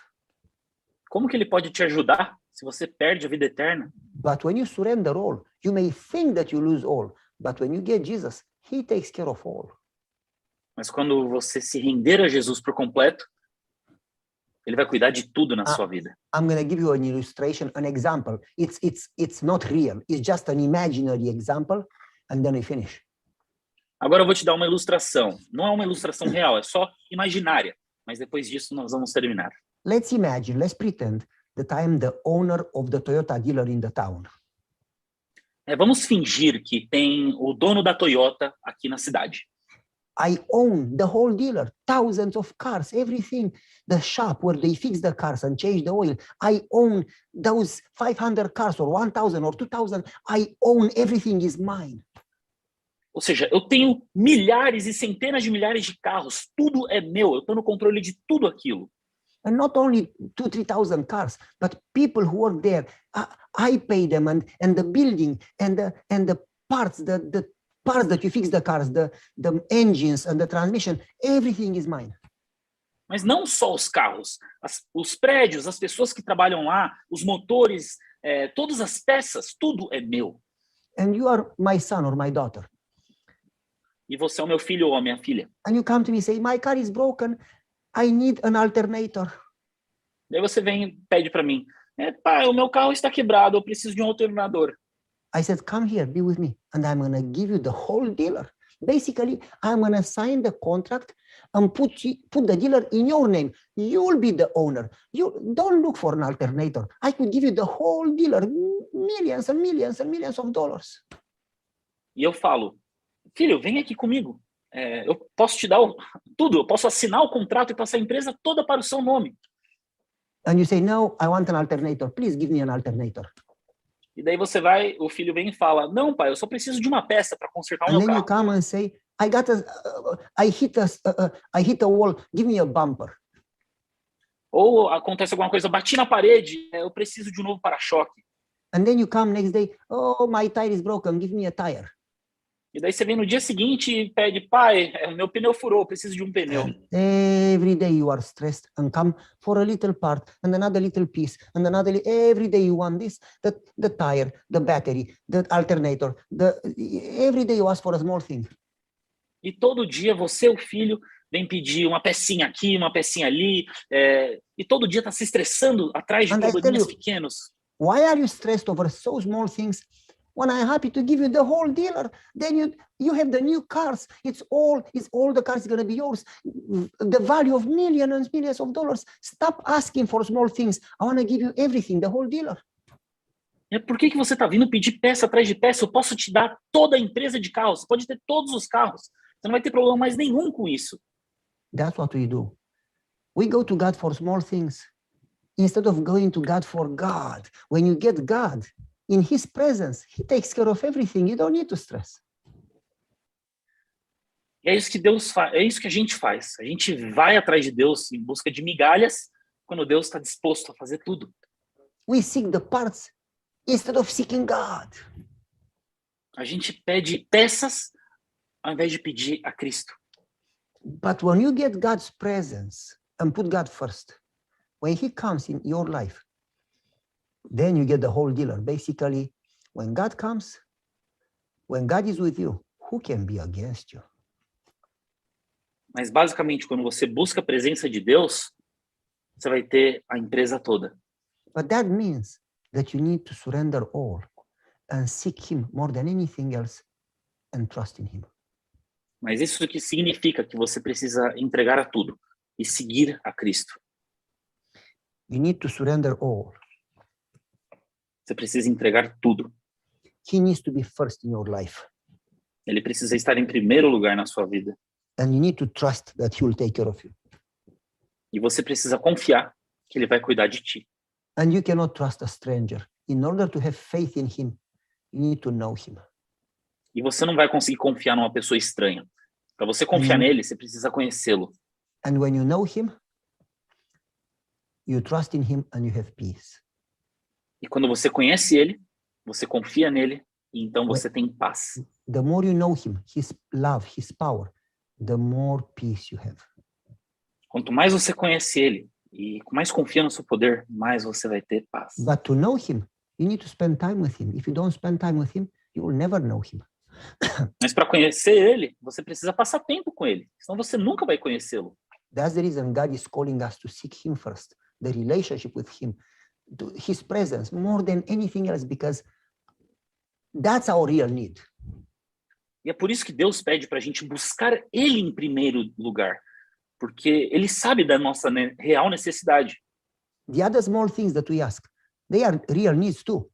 Como que ele pode te ajudar se você perde a vida eterna? But when you surrender all, you may think that you lose all, but when you get Jesus, he takes care of all. Mas quando você se render a Jesus por completo, ele vai cuidar de tudo na sua vida. I'm going to give you an illustration, an example. It's not real. It's just an imaginary example, and then we finish. Agora eu vou te dar uma ilustração. Não é uma ilustração real, é só imaginária. Mas depois disso nós vamos terminar. Let's imagine, let's pretend that I am the owner of the Toyota dealer in the town. Vamos fingir que tem o dono da Toyota aqui na cidade. I own the whole dealer, thousands of cars, everything. The shop where they fix the cars and change the oil. I own those 500 cars or 1,000 or 2,000. I own everything is mine. Ou seja, eu tenho milhares e centenas de milhares de carros. Tudo é meu. Eu estou no controle de tudo aquilo. And not only 2,000, 3,000 cars, but people who work there, I pay them and the building and the parts, the parts that you fix the cars, the engines and the transmission, everything is mine. Mas não só os carros, os prédios, as pessoas que trabalham lá, os motores, todas as peças, tudo é meu. And you are my son or my daughter. E você é o meu filho ou a minha filha. And you come to me and say, my car is broken. I need an alternator. Daí você vem e pede para mim, pai, o meu carro está quebrado, eu preciso de um alternador. I said, come here, be with me, and I'm going to give you the whole dealer. Basically, I'm going to sign the contract and put the dealer in your name. You'll be the owner. You don't look for an alternator. I could give you the whole dealer, millions and millions and millions of dollars. E eu falo, filho, vem aqui comigo. Eu posso te dar tudo, eu posso assinar o contrato e passar a empresa toda para o seu nome. And you say, no, I want an alternator. Please give me an alternator. E daí o filho vem e fala, não, pai, eu só preciso de uma peça para consertar o And meu then you carro. come and say, I hit a wall, give me a bumper. Ou acontece alguma coisa, bati na parede, eu preciso de um novo para-choque. And then you come next day, oh, my tire is broken, give me a tire. E daí você vem no dia seguinte e pede, pai, meu pneu furou, eu preciso de um pneu. Every day you are stressed and come for a little part and another little piece and another. Every day you want this, the tire, the battery, the alternator. Every day you ask for a small thing. E todo dia você, o filho, vem pedir uma pecinha aqui, uma pecinha ali, e todo dia está se estressando atrás de probleminhas pequenos. Why are you stressed over so small things? When I'm happy to give you the whole dealer, then you have the new cars. It's all the cars going to be yours. The value of millions and millions of dollars. Stop asking for small things. I want to give you everything, the whole dealer. Por que você está vindo pedir peça atrás de peça? Eu posso te dar toda a empresa de carros. Você pode ter todos os carros. Você não vai ter problema mais nenhum com isso. That's what we do. We go to God for small things instead of going to God for God. When you get God, in his presence, he takes care of everything. You don't need to stress. E é isso que Deus faz, é isso que a gente faz. A gente vai atrás de Deus em busca de migalhas, quando Deus está disposto a fazer tudo. We seek the parts instead of seeking God. A gente pede peças ao invés de pedir a Cristo. But when you get God's presence and put God first, when he comes in your life, then you get the whole dealer. Basically, when God comes, when God is with you, who can be against you? Mas basicamente, quando você busca a presença de Deus, você vai ter a empresa toda. But that means that you need to surrender all and seek him more than anything else and trust in him. Mas isso que significa que você precisa entregar a tudo e seguir a Cristo. You need to surrender all. Você precisa entregar tudo. He needs to be first in your life. Ele precisa estar em primeiro lugar na sua vida. And you need to trust that he will take care of you. E você precisa confiar que ele vai cuidar de ti. And you cannot trust a stranger. In order to have faith in him, you need to know him. E você não vai conseguir confiar numa pessoa estranha. Para você confiar nele, você precisa conhecê-lo. And when you know him, you trust in him and you have peace. E quando você conhece ele, você confia nele, e então você tem paz. The more you know him, his love, his power, the more peace you have. Quanto mais você conhece ele e mais confia no seu poder, mais você vai ter paz. But to know him, you need to spend time with him. If you don't spend time with him, you will never know him. Mas para conhecer ele, você precisa passar tempo com ele, senão você nunca vai conhecê-lo. That's the reason God is calling us to seek him first, the relationship with him, his presence more than anything else, because that's our real need. E é por isso que Deus pede para a gente buscar ele em primeiro lugar, porque ele sabe da nossa real necessidade. The other small things that we ask, they are real needs too,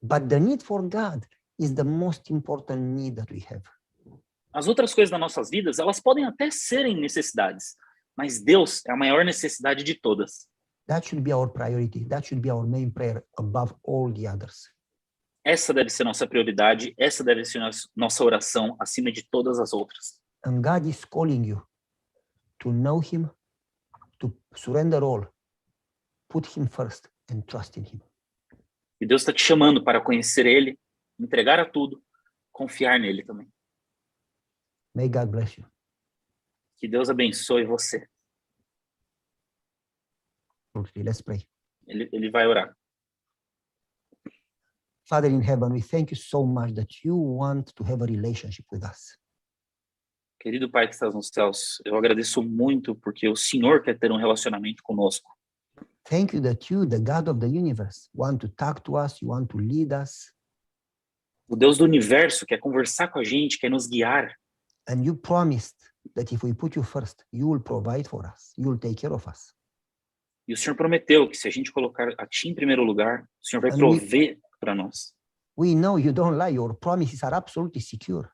but the need for God is the most important need that we have. As outras coisas das nossas vidas, elas podem até serem necessidades, mas Deus é a maior necessidade de todas. That should be our priority. That should be our main prayer above all the others. Essa deve ser nossa prioridade, essa deve ser nossa oração acima de todas as outras. And God is calling you to know him, to surrender all, put him first and trust in him. E Deus está te chamando para conhecer ele, entregar a tudo, confiar nele também. May God bless you. Que Deus abençoe você. Okay, let's pray. Ele vai orar. Father in heaven, we thank you so much that you want to have a relationship with us. Querido Pai que estás nos céus, eu agradeço muito porque o Senhor quer ter um relacionamento conosco. Thank you that you, the God of the universe, want to talk to us, you want to lead us, O Deus do universo quer conversar com a gente, quer nos guiar. and you promised that if we put you first, you will provide for us, you will take care of us. E o Senhor prometeu que se a gente colocar a Ti em primeiro lugar, o Senhor vai And prover para nós. We know you don't lie, your promises are absolutely secure.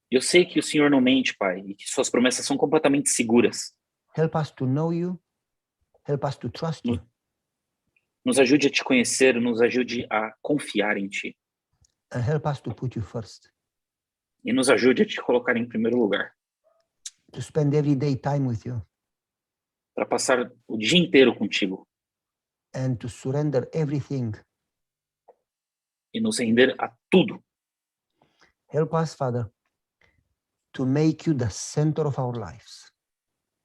Eu sei que o Senhor não mente, Pai, e que suas promessas são completamente seguras. Help us to know you, help us to trust you, Nos ajude a Te conhecer, nos ajude a confiar em Ti. and help us to put you first, E nos ajude a Te colocar em primeiro lugar. to spend every day time with you, Para passar o dia inteiro contigo. and to surrender everything. E nos render a tudo. Help us, Father, to make you the center of our lives,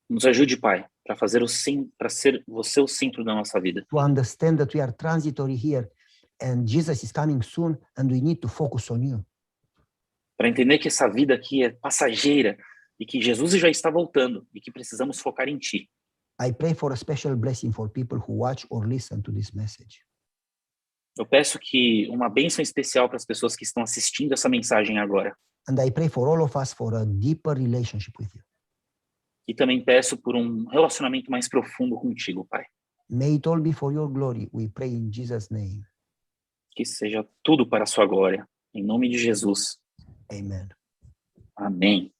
Nos ajude, Pai, para ser você o centro da nossa vida. to understand that we are transitory here and Jesus is coming soon and we need to focus on you. Para entender que essa vida aqui é passageira e que Jesus já está voltando e que precisamos focar em Ti. I pray for a special blessing for people who watch or listen to this message. Eu peço que uma bênção especial para as pessoas que estão assistindo essa mensagem agora. And I pray for all of us for a deeper relationship with you. E também peço por um relacionamento mais profundo contigo, Pai. May it all be for your glory. We pray in Jesus' name. Que seja tudo para a sua glória. Em nome de Jesus. Amen. Amém.